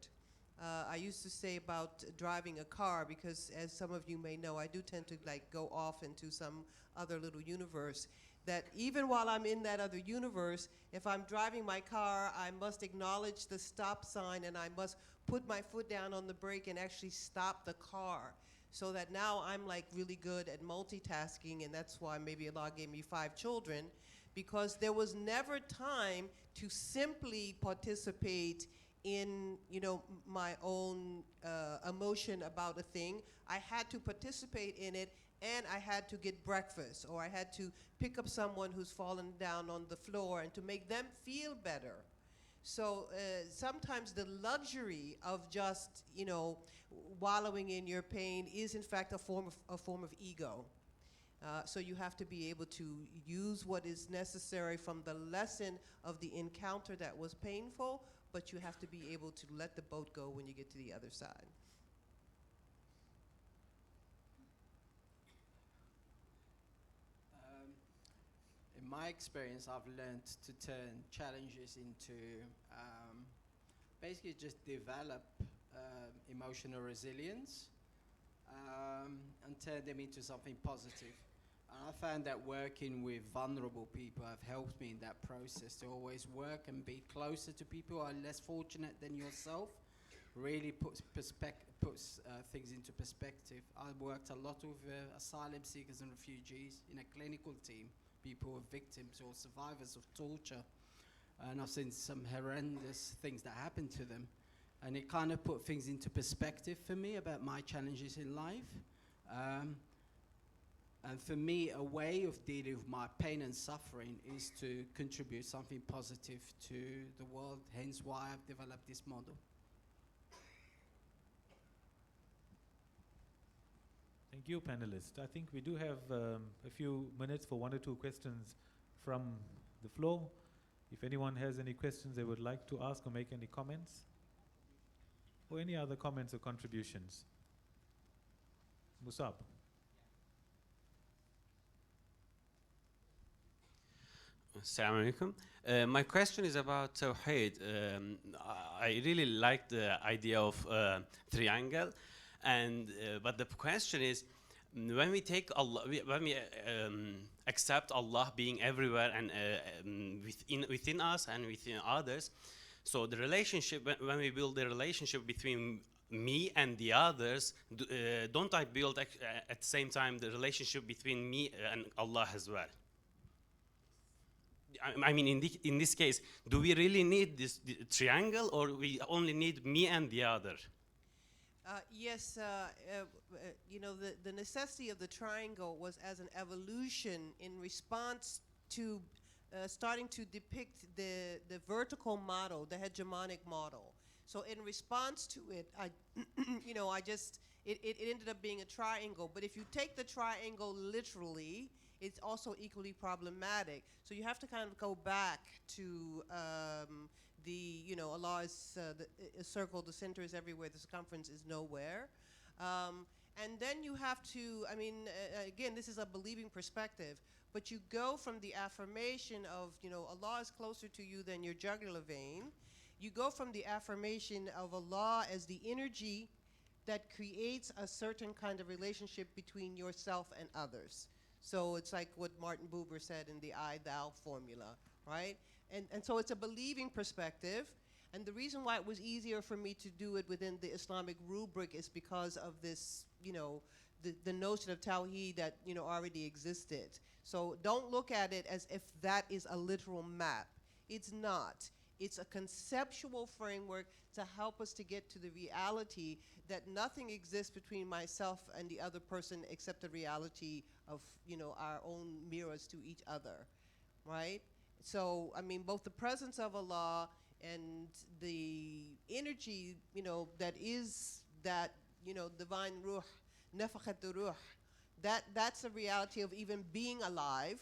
[SPEAKER 2] I used to say about driving a car, because as some of you may know, I do tend to like go off into some other little universe, that even while I'm in that other universe, if I'm driving my car, I must acknowledge the stop sign and I must put my foot down on the brake and actually stop the car. So that now I'm like really good at multitasking, and that's why maybe Allah gave me 5 children, because there was never time to simply participate in, you know, my own emotion about a thing. I had to participate in it, and I had to get breakfast, or I had to pick up someone who's fallen down on the floor and to make them feel better. So sometimes the luxury of just, you know, wallowing in your pain is in fact a form of ego. So you have to be able to use what is necessary from the lesson of the encounter that was painful, but you have to be able to let the boat go when you get to the other side.
[SPEAKER 3] In my experience, I've learned to turn challenges into basically just develop emotional resilience and turn them into something positive. And I found that working with vulnerable people have helped me in that process to always work and be closer to people who are less fortunate than yourself. Really puts things into perspective. I worked a lot with asylum seekers and refugees in a clinical team, people who are victims or survivors of torture. And I've seen some horrendous things that happen to them. And it kind of put things into perspective for me about my challenges in life. And for me, a way of dealing with my pain and suffering is to contribute something positive to the world, hence why I've developed this model.
[SPEAKER 1] Thank you, panelists. I think we do have a few minutes for 1 or 2 questions from the floor. If anyone has any questions they would like to ask or make any comments, or any other comments or contributions. Musab.
[SPEAKER 5] Assalamu alaikum. My question is about Tawheed. I really like the idea of triangle, and but the question is, when we take Allah, when we accept Allah being everywhere and within us and within others, so the relationship, when we build the relationship between me and the others, don't I build at the same time the relationship between me and Allah as well? I mean, in this case, do we really need this triangle, or we only need me and the other?
[SPEAKER 2] Yes, you know, the necessity of the triangle was as an evolution in response to starting to depict the vertical model, the hegemonic model. So in response to it, you know, it ended up being a triangle. But if you take the triangle literally, it's also equally problematic. So you have to kind of go back to you know, Allah is a circle, the center is everywhere, the circumference is nowhere. And then you have to, I mean, again, this is a believing perspective, but you go from the affirmation of, you know, Allah is closer to you than your jugular vein. You go from the affirmation of Allah as the energy that creates a certain kind of relationship between yourself and others. So it's like what Martin Buber said in the I-thou formula, right? And so it's a believing perspective. And the reason why it was easier for me to do it within the Islamic rubric is because of this, you know, the notion of Tawheed that, you know, already existed. So don't look at it as if that is a literal map. It's not. It's a conceptual framework to help us to get to the reality that nothing exists between myself and the other person except the reality of, you know, our own mirrors to each other, right? So, I mean, both the presence of Allah and the energy, you know, that is that, you know, divine ruh, nafakhat ruh, that's a reality of even being alive,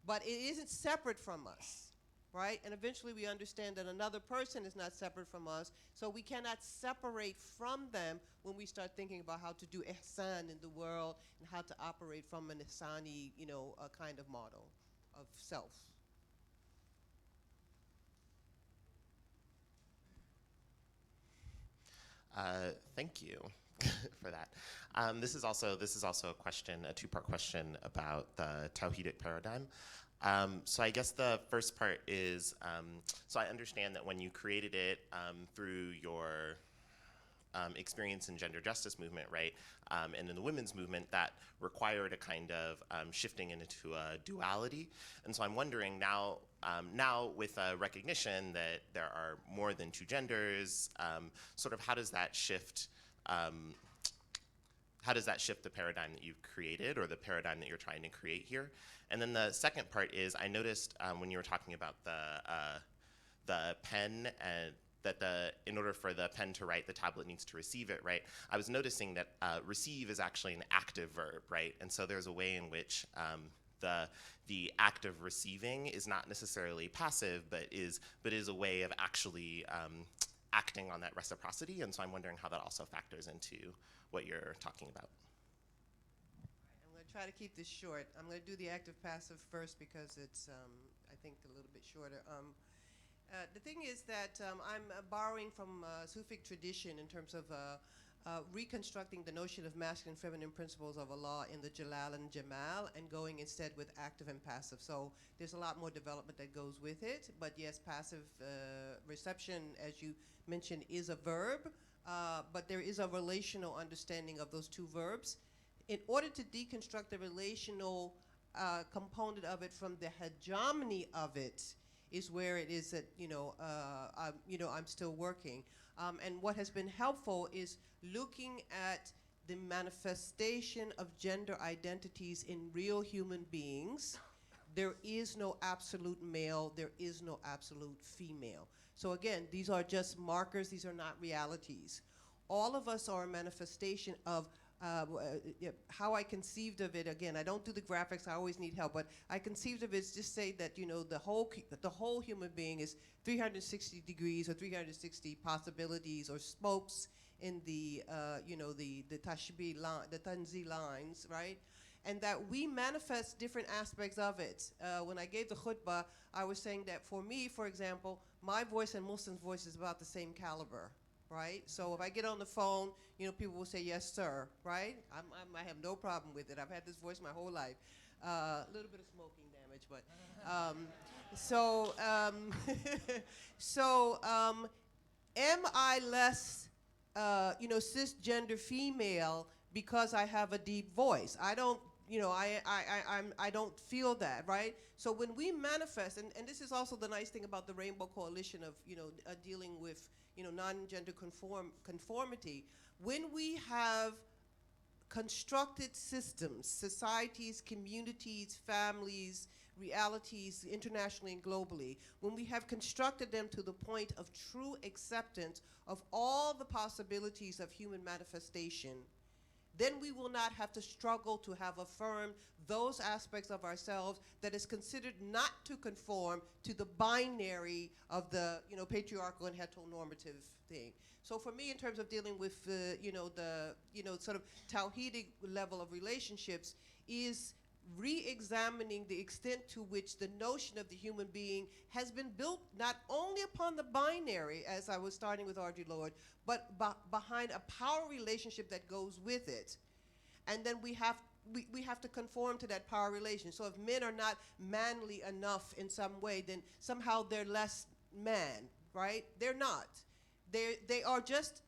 [SPEAKER 2] but it isn't separate from us. Right? And eventually we understand that another person is not separate from us, so we cannot separate from them when we start thinking about how to do ihsan in the world and how to operate from an ihsani, you know, kind of model of self.
[SPEAKER 6] Thank you for that. This is also a question, a two-part question about the Tawhidic paradigm. So I guess the first part is, so I understand that when you created it through your experience in gender justice movement, right, and in the women's movement, that required a kind of shifting into a duality. And so I'm wondering now, now with a recognition that there are more than two genders, sort of how does that shift the paradigm that you've created or the paradigm that you're trying to create here? And then the second part is, I noticed when you were talking about the pen and that in order for the pen to write, the tablet needs to receive it, right? I was noticing that receive is actually an active verb, right? And so there's a way in which the act of receiving is not necessarily passive, but is a way of actually acting on that reciprocity. And so I'm wondering how that also factors into what you're talking about.
[SPEAKER 2] I'm going to try to keep this short. I'm going to do the active passive first because it's, I think, a little bit shorter. The thing is that I'm borrowing from Sufic tradition in terms of reconstructing the notion of masculine and feminine principles of Allah in the Jalal and Jamal and going instead with active and passive. So there's a lot more development that goes with it. But yes, passive reception, as you mentioned, is a verb. But there is a relational understanding of those two verbs. In order to deconstruct the relational component of it from the hegemony of it, is where it is that I'm still working, and what has been helpful is looking at the manifestation of gender identities in real human beings. There is no absolute male. There is no absolute female. So again, these are just markers. These are not realities. All of us are a manifestation of how I conceived of it. Again, I don't do the graphics. I always need help, but I conceived of it as just say that the whole human being is 360 degrees or 360 possibilities or spokes in the tashbih line, the tanzi lines, right? And that we manifest different aspects of it. When I gave the khutbah, I was saying that for me, for example, my voice and Muslim's voice is about the same caliber. Right? So if I get on the phone, people will say, yes, sir, right? I have no problem with it. I've had this voice my whole life. A little bit of smoking damage, but am I less, cisgender female because I have a deep voice? I don't, I don't feel that, right? So when we manifest, and this is also the nice thing about the Rainbow Coalition of, dealing with, non-gender conformity, when we have constructed systems, societies, communities, families, realities, internationally and globally, when we have constructed them to the point of true acceptance of all the possibilities of human manifestation, then we will not have to struggle to have affirmed those aspects of ourselves that is considered not to conform to the binary of the patriarchal and heteronormative thing. So for me, in terms of dealing with the sort of Tawhidic level of relationships, is re-examining the extent to which the notion of the human being has been built not only upon the binary, as I was starting with Audre Lorde, but behind a power relationship that goes with it. And then we have to conform to that power relation. So if men are not manly enough in some way, then somehow they're less man, right? They're not. They are just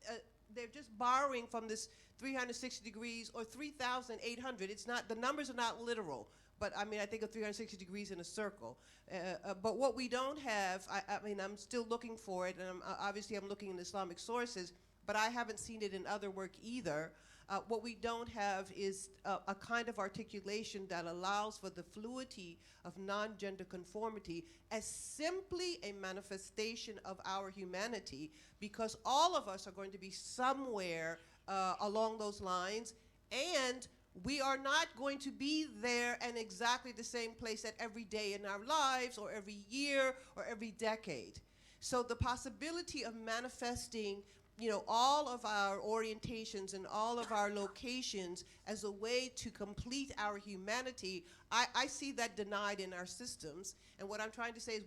[SPEAKER 2] they're just borrowing from this 360 degrees or 3,800. It's not, the numbers are not literal, but I mean, I think of 360 degrees in a circle. But what we don't have, I mean, I'm still looking for it, and obviously I'm looking in Islamic sources, but I haven't seen it in other work either. What we don't have is a kind of articulation that allows for the fluidity of non-gender conformity as simply a manifestation of our humanity, because all of us are going to be somewhere along those lines, and we are not going to be there and exactly the same place at every day in our lives or every year or every decade. So the possibility of manifesting all of our orientations and all of our locations as a way to complete our humanity, I see that denied in our systems. And what I'm trying to say is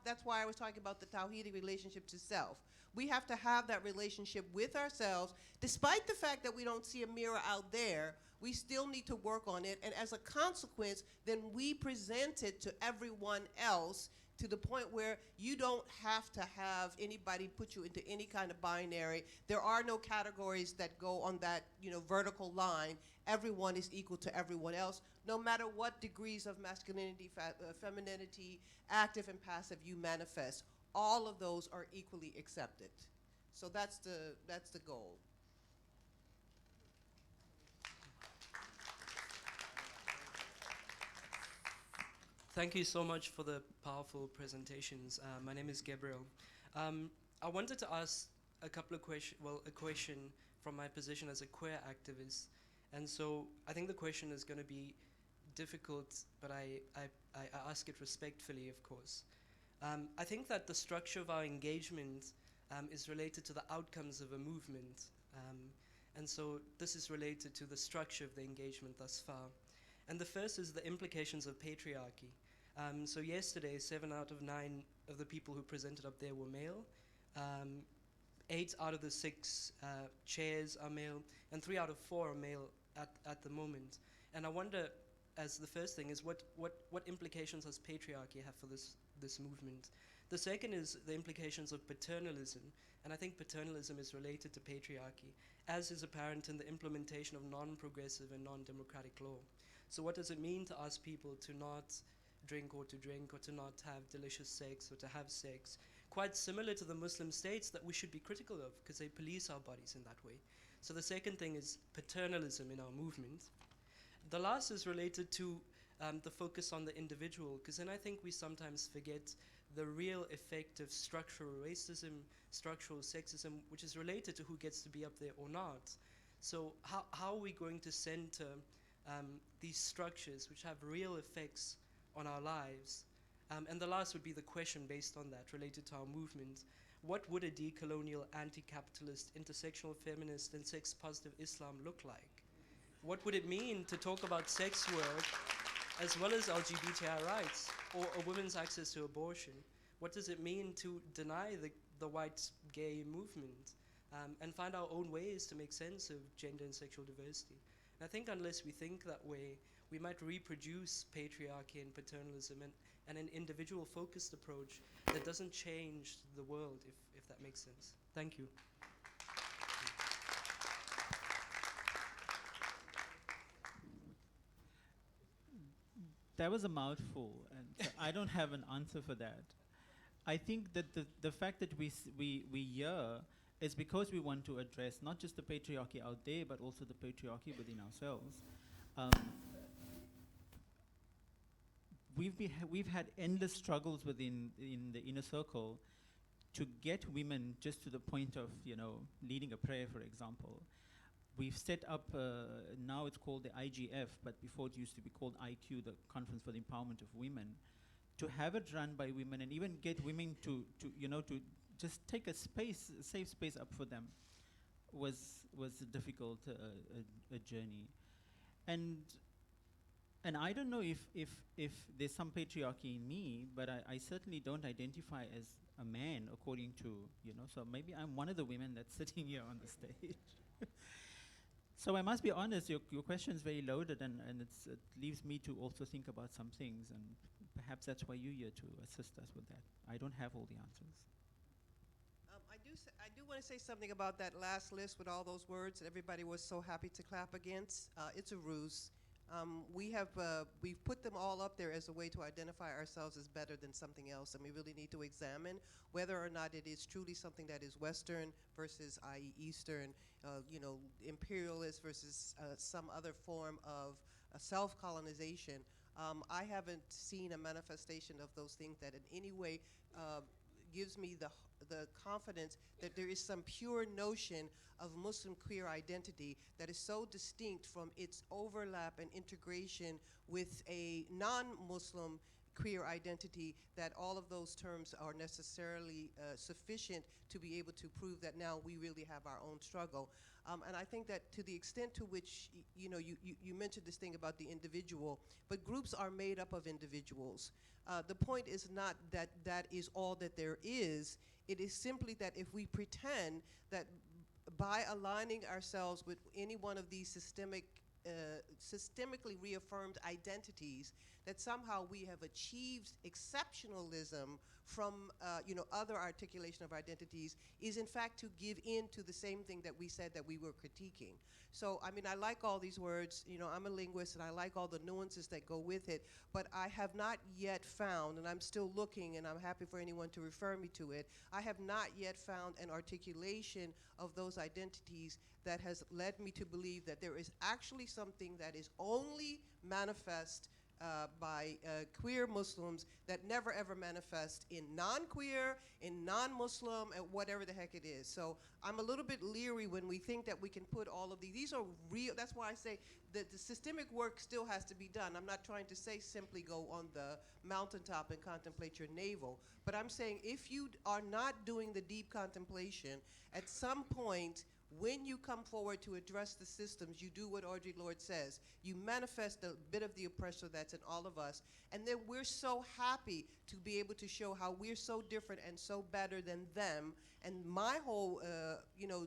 [SPEAKER 2] that's why I was talking about the Tawhidi relationship to self. We have to have that relationship with ourselves. Despite the fact that we don't see a mirror out there, we still need to work on it. And as a consequence, then we present it to everyone else to the point where you don't have to have anybody put you into any kind of binary. There are no categories that go on that vertical line. Everyone is equal to everyone else, no matter what degrees of masculinity, femininity, active and passive you manifest. All of those are equally accepted. So that's the goal.
[SPEAKER 7] Thank you so much for the powerful presentations. My name is Gabriel. I wanted to ask a question from my position as a queer activist. And so I think the question is going to be difficult, but I ask it respectfully, of course. I think that the structure of our engagement is related to the outcomes of a movement. And so this is related to the structure of the engagement thus far. And the first is the implications of patriarchy. So yesterday, 7 out of 9 of the people who presented up there were male. 8 out of the 6 chairs are male, and 3 out of 4 are male at the moment. And I wonder, as the first thing, is what implications does patriarchy have for this movement? The second is the implications of paternalism, and I think paternalism is related to patriarchy, as is apparent in the implementation of non-progressive and non-democratic law. So what does it mean to ask people to not drink or to not have delicious sex or to have sex? Quite similar to the Muslim states that we should be critical of, because they police our bodies in that way. So the second thing is paternalism in our movement. The last is related to the focus on the individual, because then I think we sometimes forget the real effect of structural racism, structural sexism, which is related to who gets to be up there or not. So how are we going to center these structures which have real effects on our lives? And the last would be the question based on that, related to our movement. What would a decolonial, anti-capitalist, intersectional, feminist, and sex-positive Islam look like? What would it mean to talk about sex work as well as LGBTI rights or a women's access to abortion? What does it mean to deny the white gay movement and find our own ways to make sense of gender and sexual diversity? And I think unless we think that way, we might reproduce patriarchy and paternalism and an individual-focused approach that doesn't change the world, if that makes sense. Thank you.
[SPEAKER 4] That was a mouthful, and so I don't have an answer for that. I think that the fact that we hear is because we want to address not just the patriarchy out there, but also the patriarchy within ourselves. We've had endless struggles in the inner circle to get women just to the point of leading a prayer, for example. We've set up, now it's called the IGF, but before it used to be called IQ, the Conference for the Empowerment of Women, to have it run by women and even get women to just take a safe space up for them was a difficult a journey. And I don't know if there's some patriarchy in me, but I certainly don't identify as a man according to, so maybe I'm one of the women that's sitting here on the stage. So I must be honest, your question is very loaded, and it leaves me to also think about some things, and perhaps that's why you're here to assist us with that. I don't have all the answers.
[SPEAKER 2] I do want to say something about that last list with all those words that everybody was so happy to clap against. It's a ruse. We've put them all up there as a way to identify ourselves as better than something else, and we really need to examine whether or not it is truly something that is Western versus, i.e., Eastern, imperialist versus some other form of self-colonization. I haven't seen a manifestation of those things that in any way gives me the confidence that there is some pure notion of Muslim queer identity that is so distinct from its overlap and integration with a non-Muslim queer identity, that all of those terms are necessarily sufficient to be able to prove that now we really have our own struggle. And I think that to the extent to which, you mentioned this thing about the individual, but groups are made up of individuals. The point is not that that is all that there is. It is simply that if we pretend that by aligning ourselves with any one of these systemically reaffirmed identities, that somehow we have achieved exceptionalism from other articulation of identities, is in fact to give in to the same thing that we said that we were critiquing. So, I mean, I like all these words. I'm a linguist, and I like all the nuances that go with it, but I have not yet found, and I'm still looking, and I'm happy for anyone to refer me to it, I have not yet found an articulation of those identities that has led me to believe that there is actually something that is only manifest by queer Muslims that never ever manifest in non-queer, in non-Muslim, and whatever the heck it is. So I'm a little bit leery when we think that we can put all of these are real. That's why I say that the systemic work still has to be done. I'm not trying to say simply go on the mountaintop and contemplate your navel, but I'm saying if you are not doing the deep contemplation, at some point, when you come forward to address the systems, you do what Audre Lorde says. You manifest a bit of the oppressor that's in all of us, and then we're so happy to be able to show how we're so different and so better than them. And my whole,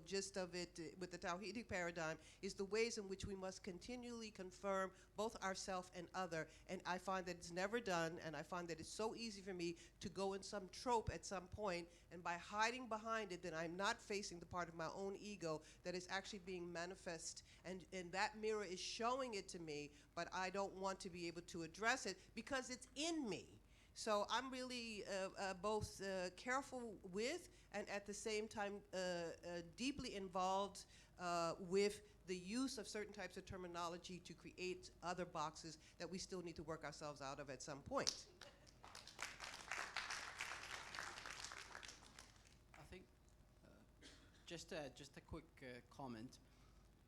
[SPEAKER 2] gist of it with the Tawhidic paradigm is the ways in which we must continually confirm both ourself and other. And I find that it's never done, and I find that it's so easy for me to go in some trope at some point, and by hiding behind it, then I'm not facing the part of my own ego that is actually being manifest, and that mirror is showing it to me, but I don't want to be able to address it because it's in me. So I'm really both careful with and at the same time deeply involved with the use of certain types of terminology to create other boxes that we still need to work ourselves out of at some point.
[SPEAKER 3] I think just a quick comment.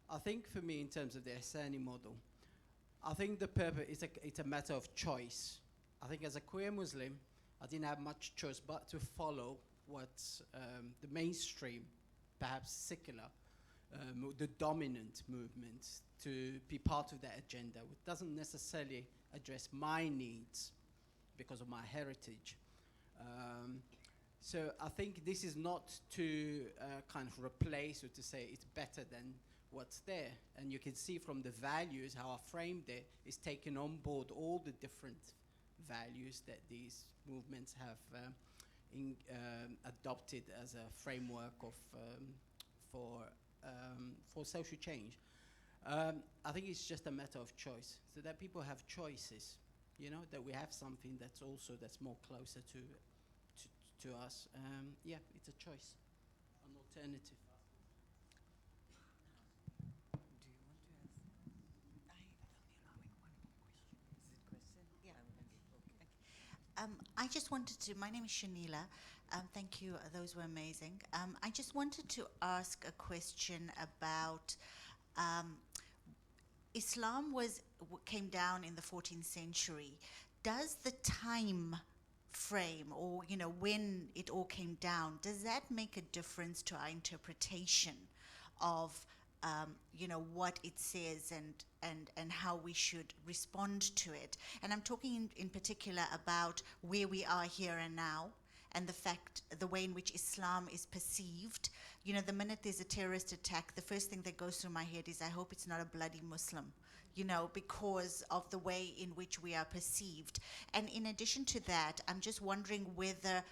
[SPEAKER 3] I think for me, in terms of the Ihsani model, I think the purpose is it's a matter of choice. I think as a queer Muslim, I didn't have much choice but to follow what the mainstream, perhaps secular, the dominant movement, to be part of that agenda, which doesn't necessarily address my needs because of my heritage. So I think this is not to kind of replace or to say it's better than what's there. And you can see from the values, how I framed it, is taking on board all the different values that these movements have adopted as a framework of for social change. I think it's just a matter of choice, so that people have choices, that we have something that's more closer to us. Yeah, it's a choice, an alternative.
[SPEAKER 8] I just wanted to, my name is Shanila. Thank you, those were amazing. I just wanted to ask a question about Islam came down in the 14th century. Does the time frame, or when it all came down, does that make a difference to our interpretation of what it says and how we should respond to it? And I'm talking in particular about where we are here and now, and the way in which Islam is perceived. The minute there's a terrorist attack, the first thing that goes through my head is, I hope it's not a bloody Muslim, because of the way in which we are perceived. And in addition to that, I'm just wondering whether,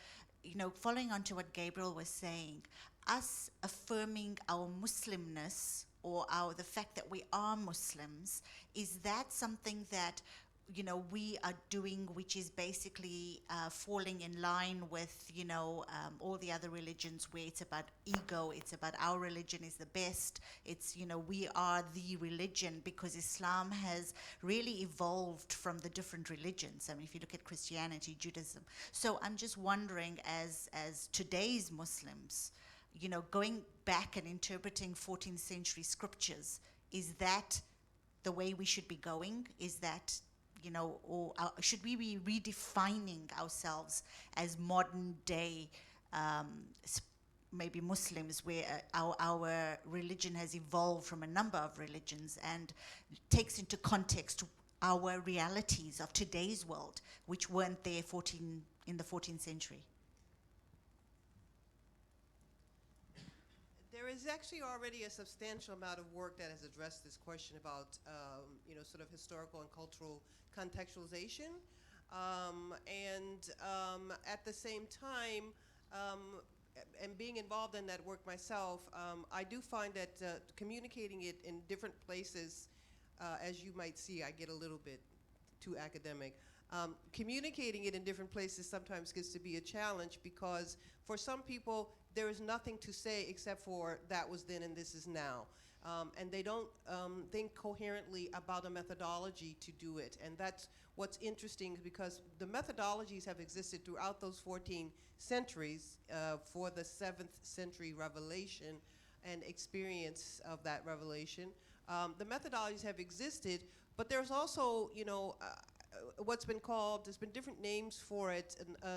[SPEAKER 8] following on to what Gabriel was saying, us affirming our Muslimness or the fact that we are Muslims, is that something that we are doing, which is basically falling in line with all the other religions, where it's about ego, it's about our religion is the best, it's we are the religion, because Islam has really evolved from the different religions. I mean, if you look at Christianity, Judaism. So I'm just wondering, as today's Muslims, going back and interpreting 14th century scriptures, is that the way we should be going? Is that you know, or should we be redefining ourselves as modern day maybe Muslims, where our religion has evolved from a number of religions and takes into context our realities of today's world, which weren't there in the 14th century?
[SPEAKER 2] There is actually already a substantial amount of work that has addressed this question about, sort of historical and cultural contextualization. At the same time, and being involved in that work myself, I do find that communicating it in different places, as you might see, I get a little bit too academic. Communicating it in different places sometimes gets to be a challenge, because for some people there is nothing to say except for that was then and this is now. And they don't think coherently about a methodology to do it. And that's what's interesting, because the methodologies have existed throughout those 14 centuries for the 7th century revelation and experience of that revelation. The methodologies have existed, but there's also, what's been called, there's been different names for it.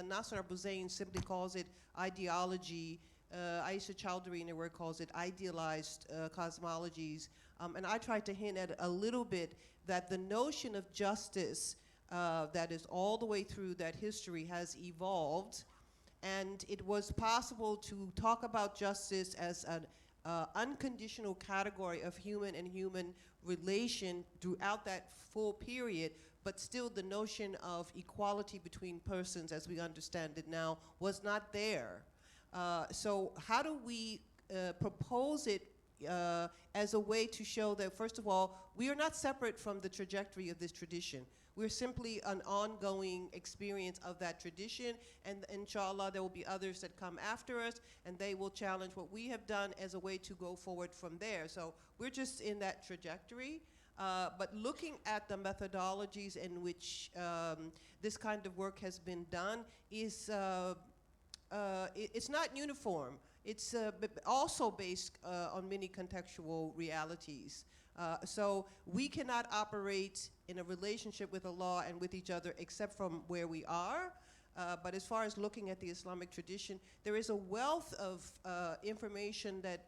[SPEAKER 2] Nasser Abu-Zain simply calls it ideology. Aisha Chowdhury in her work calls it idealized cosmologies. And I tried to hint at a little bit that the notion of justice that is all the way through that history has evolved. And it was possible to talk about justice as an unconditional category of human and human relation throughout that full period, but still the notion of equality between persons as we understand it now was not there. So how do we propose it as a way to show that, first of all, we are not separate from the trajectory of this tradition. We're simply an ongoing experience of that tradition, and inshallah there will be others that come after us, and they will challenge what we have done as a way to go forward from there. So we're just in that trajectory. But looking at the methodologies in which this kind of work has been done is it's not uniform. It's also based on many contextual realities. So we cannot operate in a relationship with Allah and with each other except from where we are. But as far as looking at the Islamic tradition, there is a wealth of information that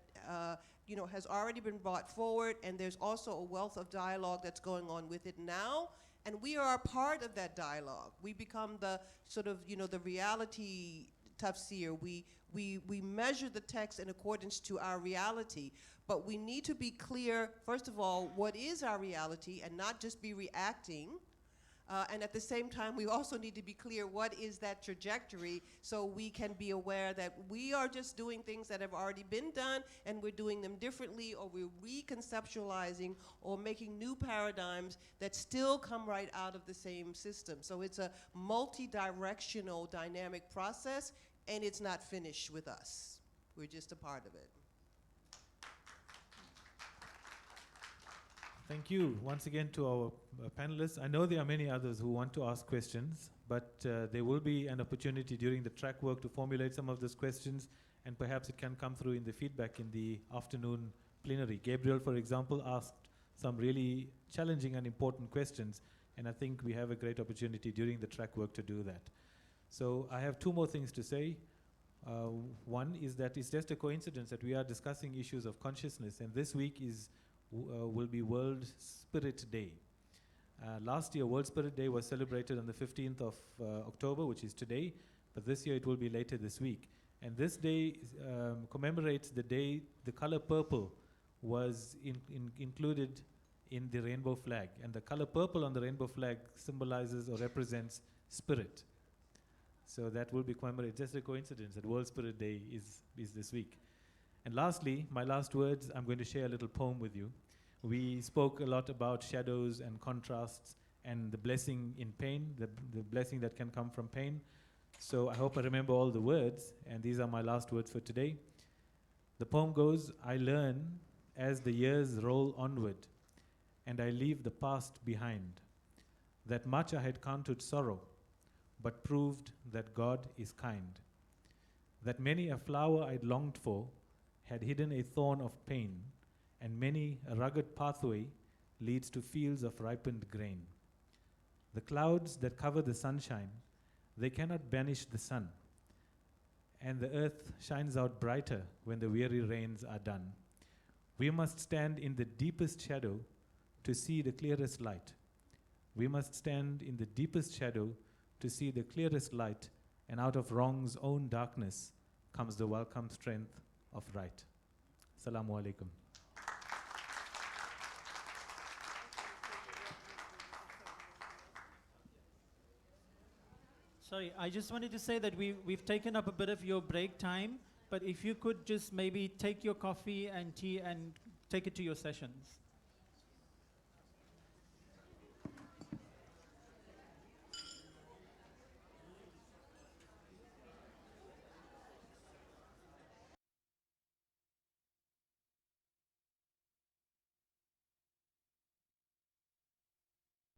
[SPEAKER 2] has already been brought forward, and there's also a wealth of dialogue that's going on with it now. And we are a part of that dialogue. We become the sort of, the reality tafsir. We measure the text in accordance to our reality. But we need to be clear, first of all, what is our reality, and not just be reacting. And at the same time, we also need to be clear what is that trajectory, so we can be aware that we are just doing things that have already been done and we're doing them differently, or we're reconceptualizing or making new paradigms that still come right out of the same system. So it's a multi-directional dynamic process, and it's not finished with us. We're just a part of it.
[SPEAKER 1] Thank you once again to our panelists. I know there are many others who want to ask questions, but there will be an opportunity during the track work to formulate some of those questions, and perhaps it can come through in the feedback in the afternoon plenary. Gabriel, for example, asked some really challenging and important questions, and I think we have a great opportunity during the track work to do that. So I have two more things to say. One is that it's just a coincidence that we are discussing issues of consciousness, and this week will be World Spirit Day. Last year, World Spirit Day was celebrated on the 15th of October, which is today, but this year it will be later this week. And this day commemorates the day the color purple was included in the rainbow flag. And the color purple on the rainbow flag symbolizes or represents spirit. So that will be commemorated. Just a coincidence that World Spirit Day is this week. And lastly, my last words, I'm going to share a little poem with you. We spoke a lot about shadows and contrasts and the blessing in pain, the blessing that can come from pain. So I hope I remember all the words, and these are my last words for today. The poem goes, I learn as the years roll onward, and I leave the past behind, that much I had counted sorrow, but proved that God is kind, that many a flower I'd longed for had hidden a thorn of pain, and many a rugged pathway leads to fields of ripened grain. The clouds that cover the sunshine, they cannot banish the sun. And the earth shines out brighter when the weary rains are done. We must stand in the deepest shadow to see the clearest light. We must stand in the deepest shadow to see the clearest light, and out of wrong's own darkness comes the welcome strength of right. Assalamu alaikum.
[SPEAKER 4] Sorry, I just wanted to say that we've taken up a bit of your break time, but if you could just maybe take your coffee and tea and take it to your sessions.